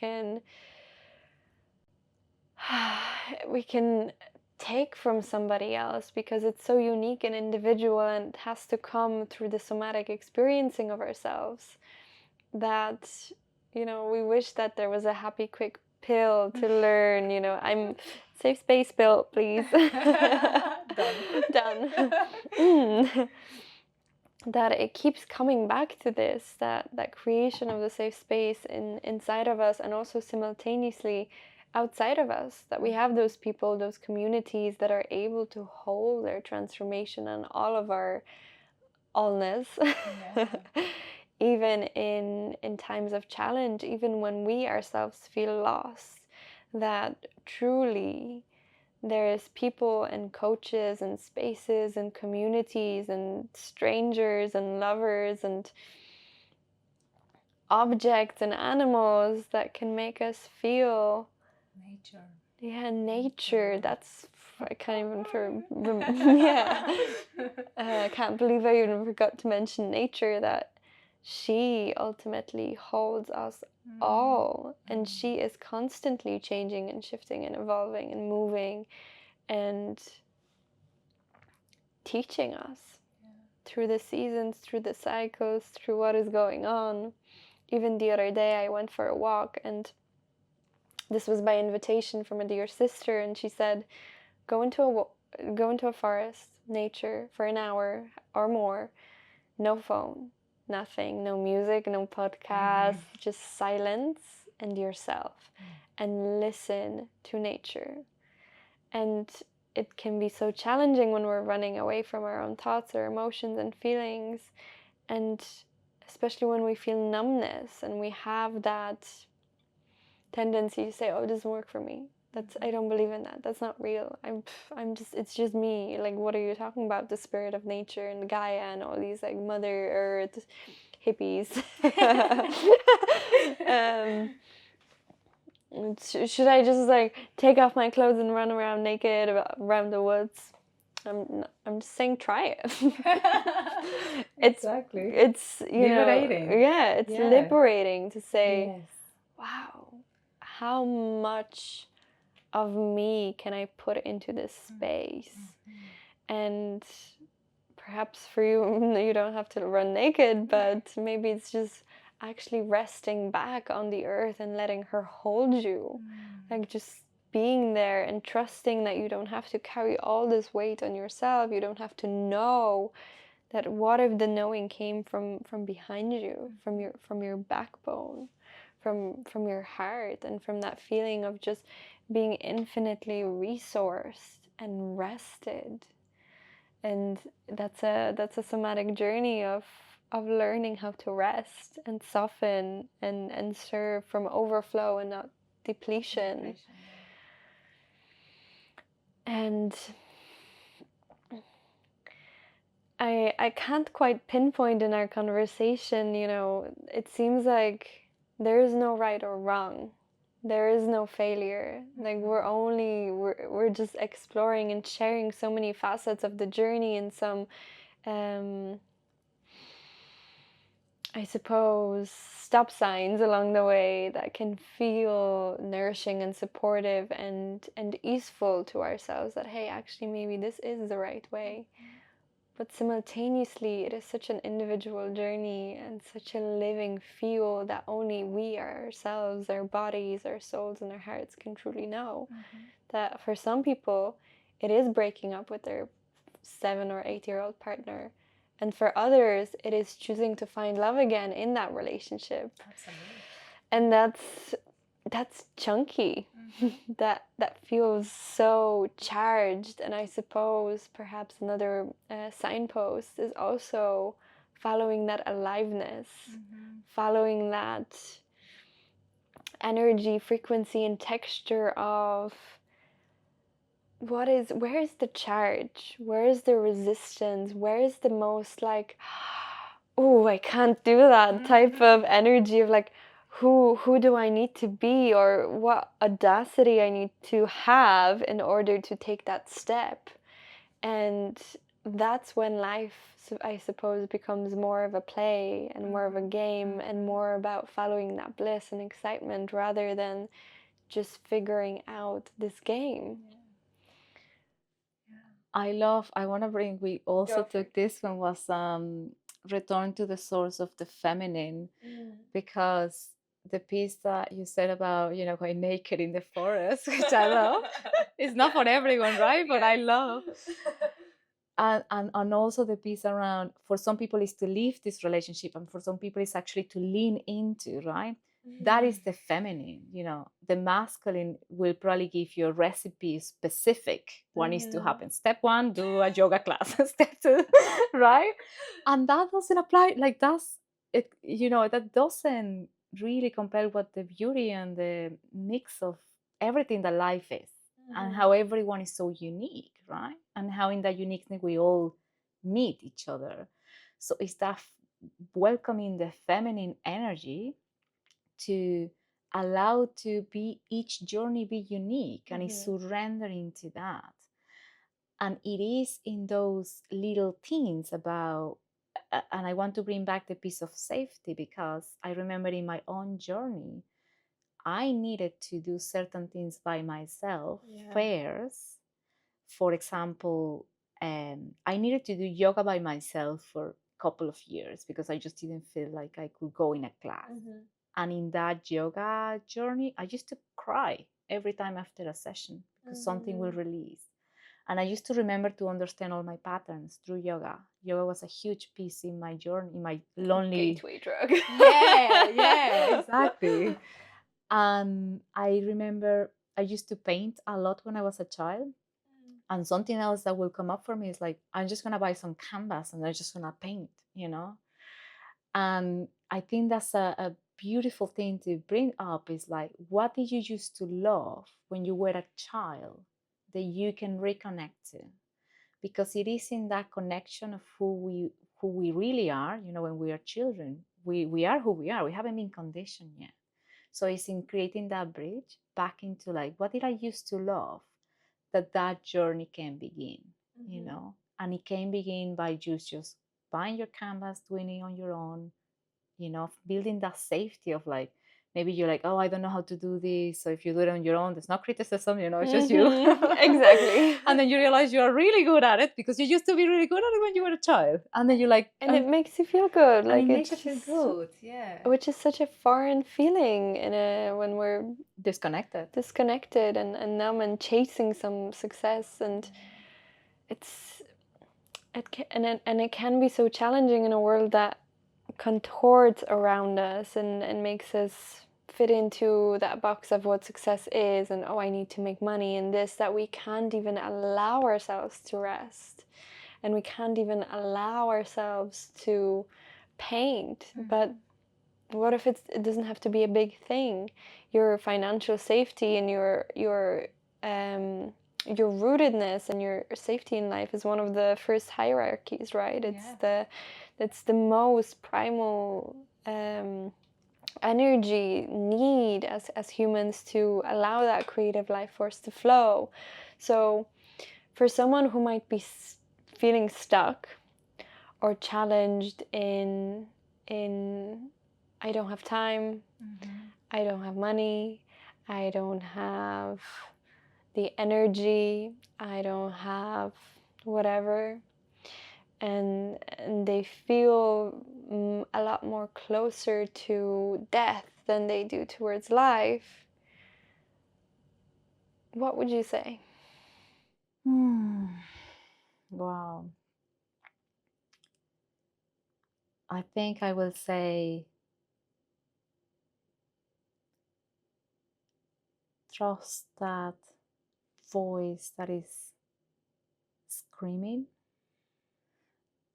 can take from somebody else, because it's so unique and individual, and it has to come through the somatic experiencing of ourselves, that we wish that there was a happy quick pill to learn. I'm safe space pill, please. Done. That it keeps coming back to this, that creation of the safe space inside of us, and also simultaneously outside of us, that we have those people, those communities that are able to hold their transformation and all of our allness. Even in times of challenge, even when we ourselves feel lost, that truly there is people and coaches and spaces and communities and strangers and lovers and objects and animals that can make us feel nature. Yeah, nature. That's, I can't even I can't believe I even forgot to mention nature, that she ultimately holds us all, and she is constantly changing and shifting and evolving and moving and teaching us through the seasons, through the cycles, through what is going on. Even the other day I went for a walk, and this was by invitation from a dear sister, and she said, go into a forest, nature, for an hour or more, no phone, nothing, no music, no podcast, just silence and yourself, and listen to nature. And it can be so challenging when we're running away from our own thoughts or emotions and feelings, and especially when we feel numbness and we have that tendency to say, oh, it doesn't work for me. I don't believe in that. That's not real. It's just me. Like, what are you talking about? The spirit of nature and Gaia and all these like Mother Earth hippies. Should I just like take off my clothes and run around naked around the woods? I'm just saying, try it. Exactly. It's liberating. It's liberating to say, Yes. wow, how much of me can I put into this space? And perhaps for you, you don't have to run naked, but maybe it's just actually resting back on the earth and letting her hold you. Like just being there and trusting that you don't have to carry all this weight on yourself. You don't have to know that. What if the knowing came from behind you, from your backbone, from your heart, and from that feeling of just being infinitely resourced and rested. And that's a somatic journey of learning how to rest and soften and serve from overflow and not depletion. And I can't quite pinpoint in our conversation, it seems like there is no right or wrong. There is no failure. Like we're just exploring and sharing so many facets of the journey, and some I suppose stop signs along the way that can feel nourishing and supportive and easeful to ourselves, that hey, actually maybe this is the right way. But simultaneously, it is such an individual journey and such a living feel that only we ourselves, our bodies, our souls, and our hearts can truly know. That for some people, it is breaking up with their 7 or 8 year old partner. And for others, it is choosing to find love again in that relationship. Absolutely. And that's chunky. that feels so charged. And I suppose perhaps another signpost is also following that aliveness, following that energy, frequency, and texture of where is the charge, where is the resistance, where is the most like, oh, I can't do that type of energy of like, who do I need to be, or what audacity I need to have in order to take that step. And that's when life, I suppose, becomes more of a play and more of a game and more about following that bliss and excitement rather than just figuring out this game. I want to bring, we also took this one was return to the source of the feminine, because the piece that you said about, you know, going naked in the forest, which I love. It's not for everyone, right? But I love. And also the piece around, for some people is to leave this relationship, and for some people is actually to lean into, right? That is the feminine. You know, the masculine will probably give you a recipe specific. What needs to happen. Step 1, do a yoga class. Step 2, right? And that doesn't apply. Like that's it. You know, that doesn't really compare what the beauty and the mix of everything that life is. And how everyone is so unique, right? And how in that uniqueness we all meet each other. So it's that welcoming the feminine energy to allow to be each journey be unique, and it's surrendering to that. And it is in those little things about, and I want to bring back the piece of safety, because I remember in my own journey, I needed to do certain things by myself first. For example, I needed to do yoga by myself for a couple of years because I just didn't feel like I could go in a class. And in that yoga journey, I used to cry every time after a session because something will release. And I used to remember to understand all my patterns through yoga. Yoga was a huge piece in my journey, in my lonely gateway drug. Yeah, exactly. And I remember I used to paint a lot when I was a child. And something else that will come up for me is like, I'm just going to buy some canvas and I'm just going to paint, you know? And I think that's a beautiful thing to bring up, is like, what did you used to love when you were a child that you can reconnect to? Because it is in that connection of who we really are, you know, when we are children, we are who we are. We haven't been conditioned yet. So it's in creating that bridge back into like, what did I used to love, that journey can begin, you know? And it can begin by just buying your canvas, doing it on your own, you know, building that safety of like, maybe you're like, oh, I don't know how to do this. So if you do it on your own, there's no criticism, you know, it's just you. Exactly. And then you realize you're really good at it because you used to be really good at it when you were a child. And then you're like, and it makes you feel good. Like, it makes you feel good, yeah. Which is such a foreign feeling when we're disconnected and numb and chasing some success. And it can be so challenging in a world that contorts around us and makes us fit into that box of what success is, and I need to make money and this, that we can't even allow ourselves to rest, and we can't even allow ourselves to paint. But what if it doesn't have to be a big thing? Your financial safety and your rootedness and your safety in life is one of the first hierarchies, right? It's the most primal energy need as humans to allow that creative life force to flow. So for someone who might be feeling stuck or challenged in I don't have time, I don't have money, I don't have the energy, I don't have whatever, and they feel a lot more closer to death than they do towards life, what would you say? Wow. I think I will say trust that voice that is screaming.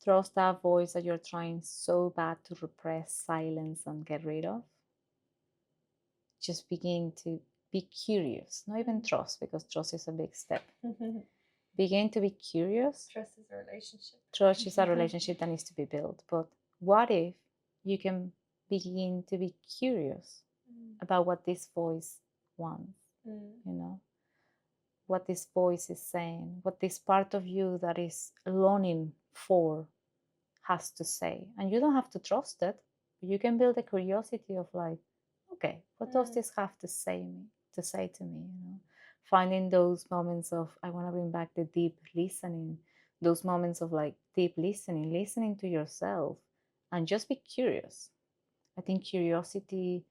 Trust that voice that you're trying so bad to repress, silence, and get rid of. Just begin to be curious, not even trust, because trust is a big step. Begin to be curious. Trust is a relationship. Trust is a relationship that needs to be built. But what if you can begin to be curious about what this voice wants, you know, what this voice is saying, what this part of you that is longing for has to say. And you don't have to trust it. You can build a curiosity of like, okay, what does this have to say to me, you know? Finding those moments of, I want to bring back the deep listening, those moments of like deep listening to yourself, and just be curious. I think curiosity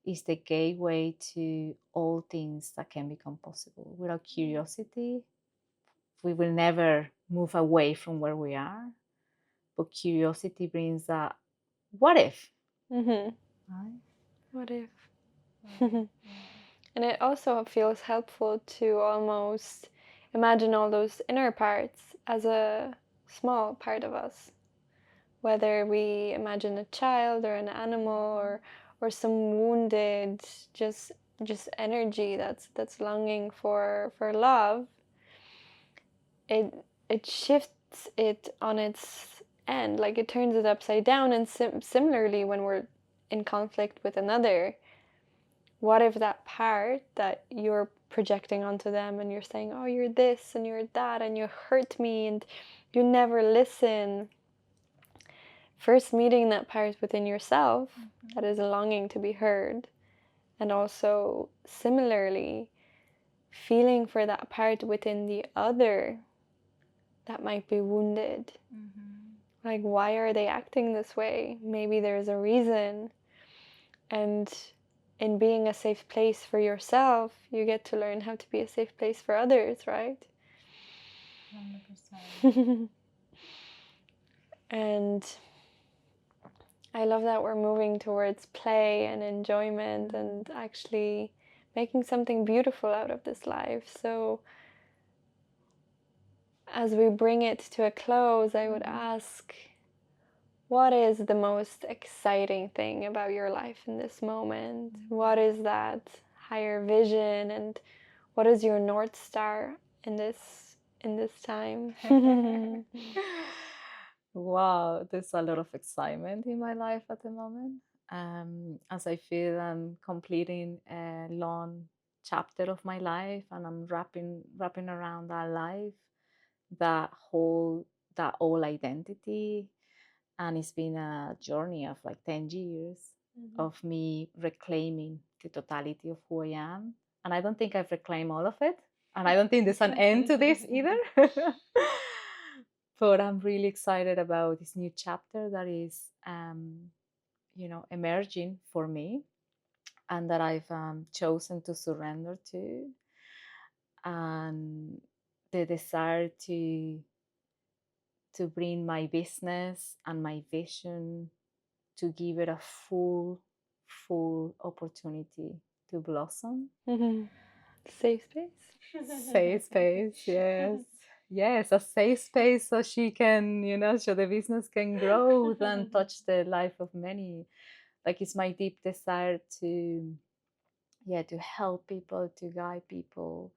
is the gateway to all things that can become possible. Without curiosity, we will never move away from where we are. But curiosity brings that, what if? Right? What if? And it also feels helpful to almost imagine all those inner parts as a small part of us. Whether we imagine a child or an animal or some wounded just energy that's longing for love, it shifts it on its end, like it turns it upside down. And similarly, when we're in conflict with another, what if that part that you're projecting onto them and you're saying, oh, you're this and you're that and you hurt me and you never listen, first meeting that part within yourself that is longing to be heard, and also similarly feeling for that part within the other that might be wounded. Like, why are they acting this way? Maybe there's a reason. And in being a safe place for yourself, you get to learn how to be a safe place for others, right? 100%. And I love that we're moving towards play and enjoyment and actually making something beautiful out of this life. So as we bring it to a close, I would ask, what is the most exciting thing about your life in this moment? What is that higher vision, and what is your North Star in this time? Wow, there's a lot of excitement in my life at the moment. As I feel I'm completing a long chapter of my life, and I'm wrapping around that life, that whole identity. And it's been a journey of like 10 years of me reclaiming the totality of who I am. And I don't think I've reclaimed all of it. And I don't think there's an end to this either. But I'm really excited about this new chapter that is, emerging for me, and that I've chosen to surrender to. And the desire to bring my business and my vision, to give it a full opportunity to blossom. Safe space. Safe space, yes, a safe space, so she can, so the business can grow and touch the life of many. Like, it's my deep desire to help people, to guide people,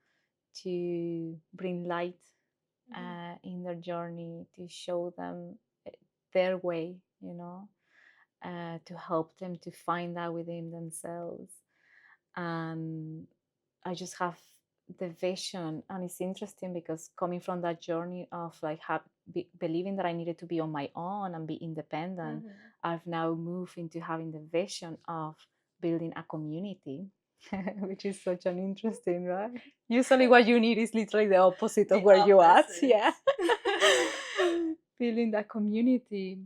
to bring light in their journey, to show them their way, to help them to find that within themselves. And I just have the vision, and it's interesting because coming from that journey of like believing that I needed to be on my own and be independent, I've now moved into having the vision of building a community, which is such an interesting, right? Usually what you need is literally the opposite of where you're at. Yeah. Building that community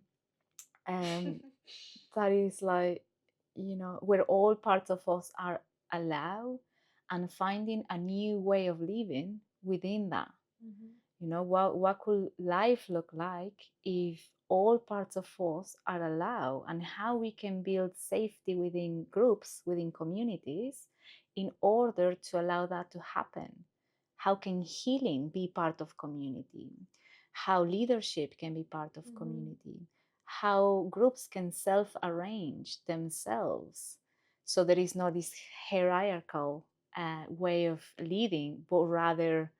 that is like, where all parts of us are allowed, and finding a new way of living within that. You know, what could life look like if all parts of us are allowed, and how we can build safety within groups, within communities, in order to allow that to happen. How can healing be part of community? How leadership can be part of community? How groups can self-arrange themselves, so there is not this hierarchical way of leading, but rather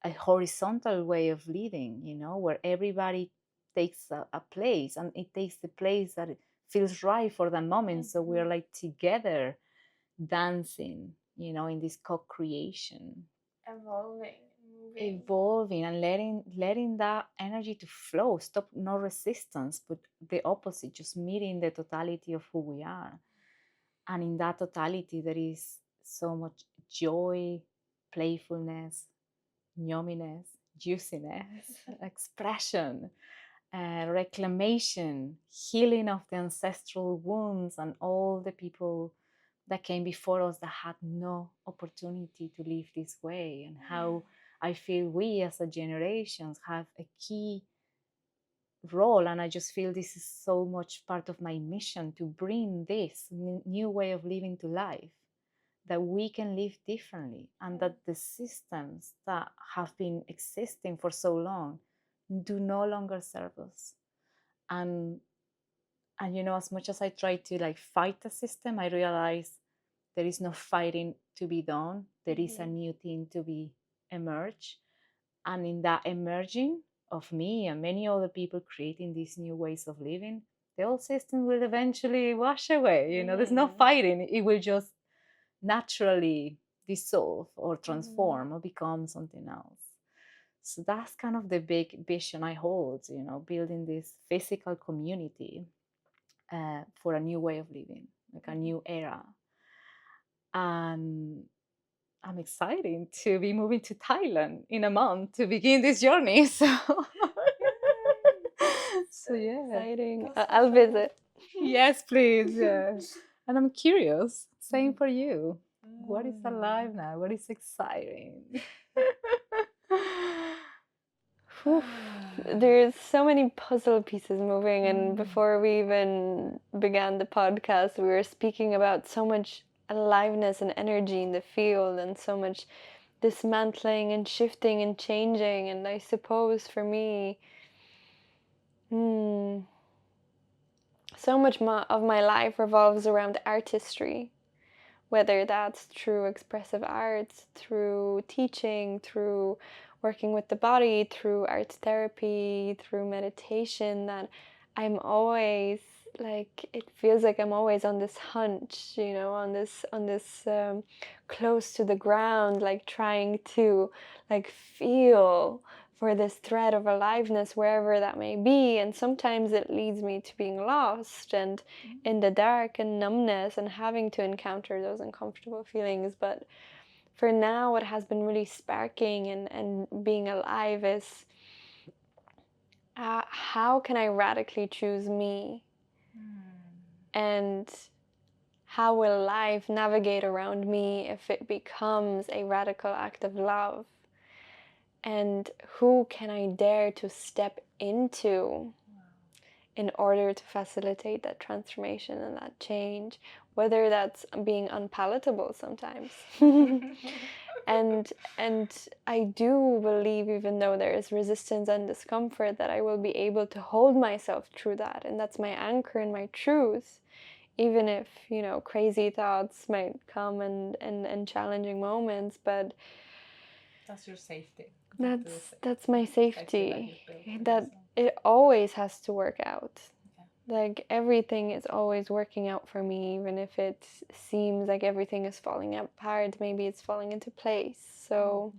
a horizontal way of leading, you know, where everybody takes a place, and it takes the place that it feels right for the moment. So we're like together dancing, you know, in this co-creation, evolving, and letting that energy to flow. Stop, no resistance, but the opposite, just meeting the totality of who we are. And in that totality there is so much joy, playfulness, yumminess, juiciness, expression, reclamation, healing of the ancestral wounds and all the people that came before us that had no opportunity to live this way, and how I feel we as a generations have a key role. And I just feel this is so much part of my mission, to bring this new way of living to life, that we can live differently, and that the systems that have been existing for so long do no longer serve us. And you know, as much as I try to like fight the system, I realize there is no fighting to be done. There is a new thing to be emerged. And in that emerging of me and many other people creating these new ways of living, the old system will eventually wash away. You know, there's no fighting. It will just naturally dissolve or transform or become something else. So that's kind of the big vision I hold, you know, building this physical community for a new way of living, like a new era. And I'm excited to be moving to Thailand in a month to begin this journey. So, so yeah. Exciting. I'll visit. Yes, please. Yeah. And I'm curious, same for you. What is alive now? What is exciting? There's so many puzzle pieces moving, and before we even began the podcast, we were speaking about so much aliveness and energy in the field, and so much dismantling and shifting and changing. And I suppose for me, so much of my life revolves around artistry, whether that's through expressive arts, through teaching, through working with the body, through art therapy, through meditation, that I'm always like, it feels like I'm always on this hunch, you know, on this close to the ground, like trying to like feel for this thread of aliveness wherever that may be. And sometimes it leads me to being lost and in the dark and numbness and having to encounter those uncomfortable feelings. But for now, what has been really sparking and being alive is how can I radically choose me? And how will life navigate around me if it becomes a radical act of love? And who can I dare to step into in order to facilitate that transformation and that change, whether that's being unpalatable sometimes. and I do believe, even though there is resistance and discomfort, that I will be able to hold myself through that, and that's my anchor and my truth, even if, you know, crazy thoughts might come and challenging moments. But that's your safety. That's my safety. That it always has to work out. Like everything is always working out for me, even if it seems like everything is falling apart, maybe it's falling into place. So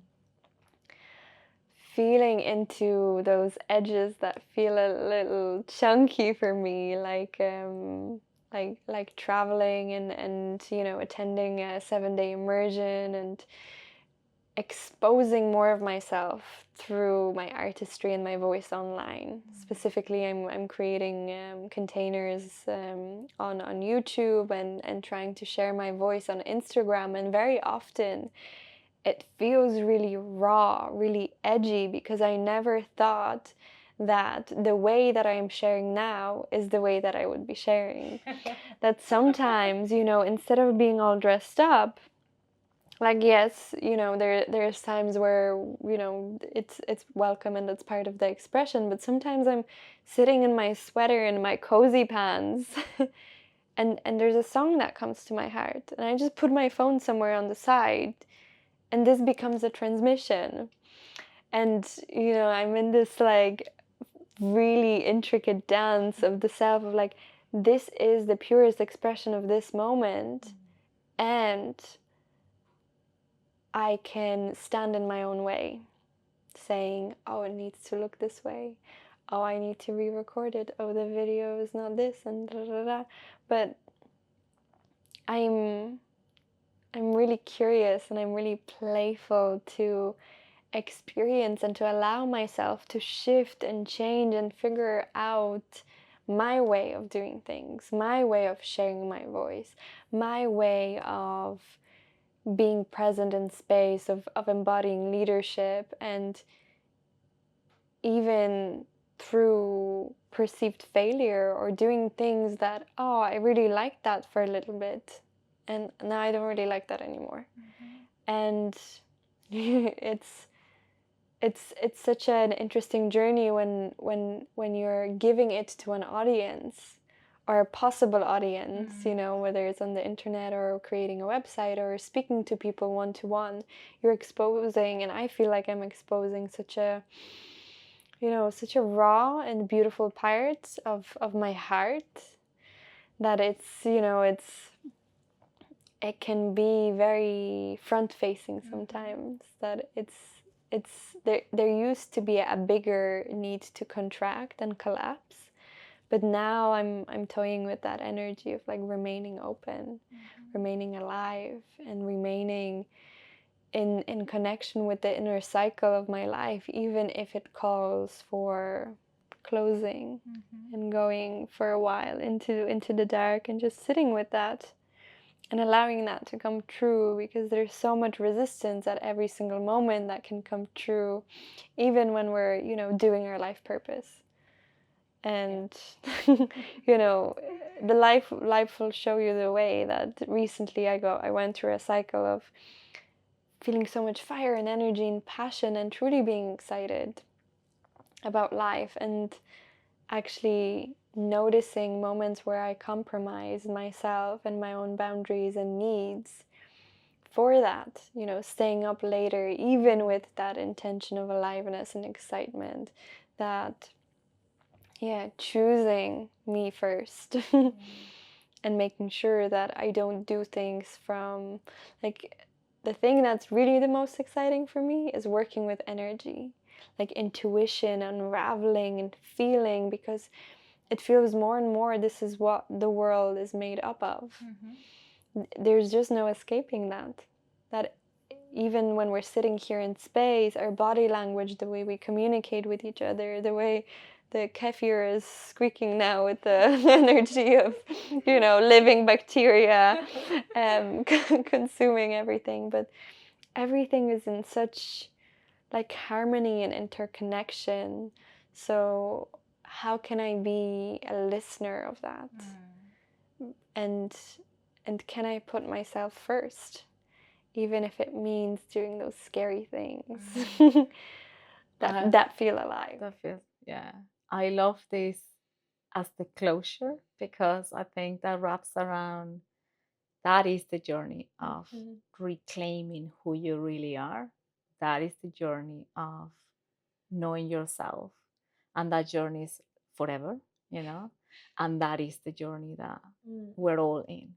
feeling into those edges that feel a little chunky for me, like traveling and you know, attending a 7-day immersion and exposing more of myself through my artistry and my voice online. Specifically, I'm creating containers on YouTube and trying to share my voice on Instagram. And very often it feels really raw, really edgy, because I never thought that the way that I am sharing now is the way that I would be sharing. That sometimes, instead of being all dressed up, like, yes, there's times where, it's welcome and it's part of the expression, but sometimes I'm sitting in my sweater and my cozy pants and there's a song that comes to my heart, and I just put my phone somewhere on the side, and this becomes a transmission. And I'm in this like really intricate dance of the self, of like, this is the purest expression of this moment, and I can stand in my own way, saying, oh, it needs to look this way, oh, I need to re-record it, oh, the video is not this, and da da da. But I'm really curious, and I'm really playful to experience and to allow myself to shift and change and figure out my way of doing things, my way of sharing my voice, my way of being present in space, of embodying leadership, and even through perceived failure or doing things that, oh, I really liked that for a little bit, and now I don't really like that anymore. And it's such an interesting journey when you're giving it to an audience, or a possible audience, whether it's on the internet or creating a website or speaking to people one-to-one. You're exposing, and I feel like I'm exposing such a raw and beautiful part of my heart, that it can be very front-facing sometimes, that there used to be a bigger need to contract and collapse, but now I'm toying with that energy of like remaining open, remaining alive, and remaining in connection with the inner cycle of my life, even if it calls for closing and going for a while into the dark, and just sitting with that and allowing that to come true, because there's so much resistance at every single moment that can come true, even when we're doing our life purpose. And the life will show you the way. That recently I went through a cycle of feeling so much fire and energy and passion, and truly being excited about life, and actually noticing moments where I compromise myself and my own boundaries and needs for that, staying up later, even with that intention of aliveness and excitement, that, choosing me first and making sure that I don't do things from, like, the thing that's really the most exciting for me is working with energy, like intuition, unraveling and feeling, because it feels more and more this is what the world is made up of. There's just no escaping that even when we're sitting here in space, our body language, the way we communicate with each other, the way the kefir is squeaking now with the energy of living bacteria consuming everything, but everything is in such like harmony and interconnection. So how can I be a listener of that? And can I put myself first, even if it means doing those scary things that feel alive? That feels, yeah. I love this as the closure, because I think that wraps around, that is the journey of reclaiming who you really are. That is the journey of knowing yourself, and that journey is forever, and that is the journey that we're all in,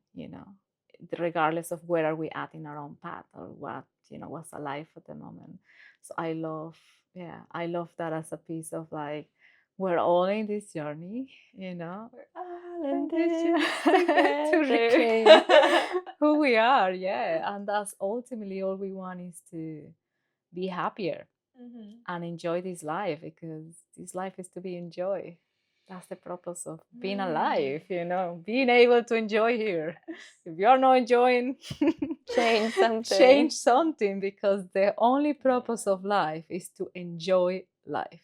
regardless of where are we at in our own path, or what what's alive at the moment. So I love that as a piece of like, we're all in this journey, we're all in this to reclaim who we are. And that's ultimately all we want, is to be happier and enjoy this life, because this life is to be enjoyed. that's the purpose of being alive, being able to enjoy here. If you're not enjoying, Change something. Change something, because the only purpose of life is to enjoy life.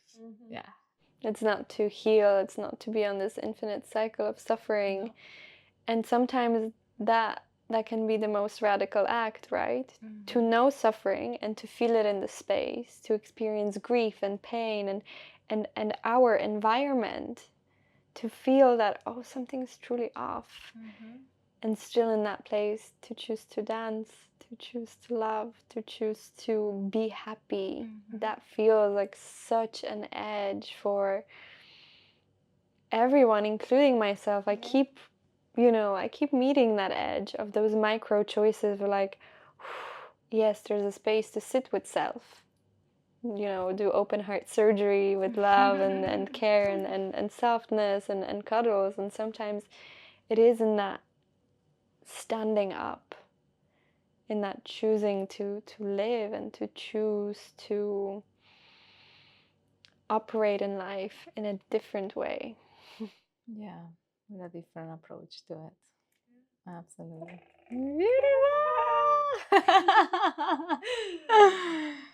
Yeah. It's not to heal, it's not to be on this infinite cycle of suffering. And sometimes that can be the most radical act, right? To know suffering and to feel it in the space, to experience grief and pain and our environment, to feel that, oh, something's truly off. And still in that place to choose to dance, to choose to love, to choose to be happy. That feels like such an edge for everyone, including myself. I keep meeting that edge of those micro choices of like, yes, there's a space to sit with self, do open heart surgery with love and care and softness and cuddles. And sometimes it is in that standing up, in that choosing to live and to choose to operate in life in a different way. Yeah, with a different approach to it. Absolutely.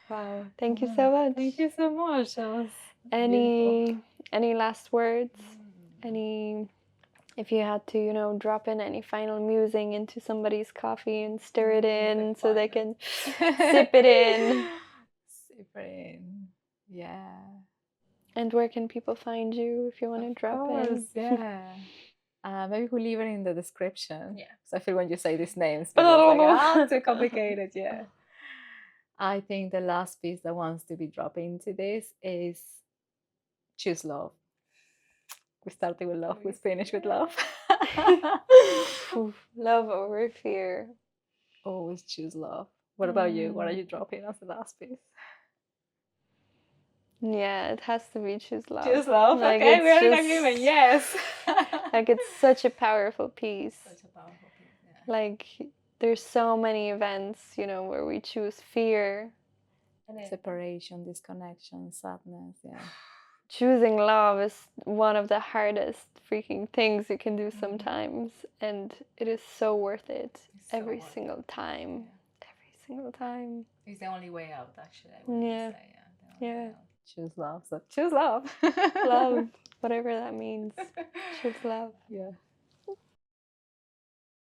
Wow, thank you so much. Thank you so much. That was any last words? If you had to, drop in any final musing into somebody's coffee and stir it in so they can sip it in. Sip it in. Yeah. And where can people find you if you want to drop in? Yeah. Maybe we'll leave it in the description. Yeah. So I feel when you say these names, it's too complicated. Yeah. I think the last piece that wants to be dropped into this is choose love. We started with love, we finished with love. Love over fear. Always choose love. What about you? What are you dropping as the last piece? Yeah, it has to be choose love. Choose love. Like, okay, we're in agreement. Yes. Like, it's such a powerful piece. Such a powerful piece. Yeah. Like, there's so many events, where we choose fear. Separation, disconnection, sadness. Yeah. Choosing love is one of the hardest freaking things you can do sometimes, and it is so worth it every single time. Yeah. Every single time. It's the only way out, actually. I would say. Yeah. Choose love. So choose love. Love, whatever that means. Choose love. Yeah.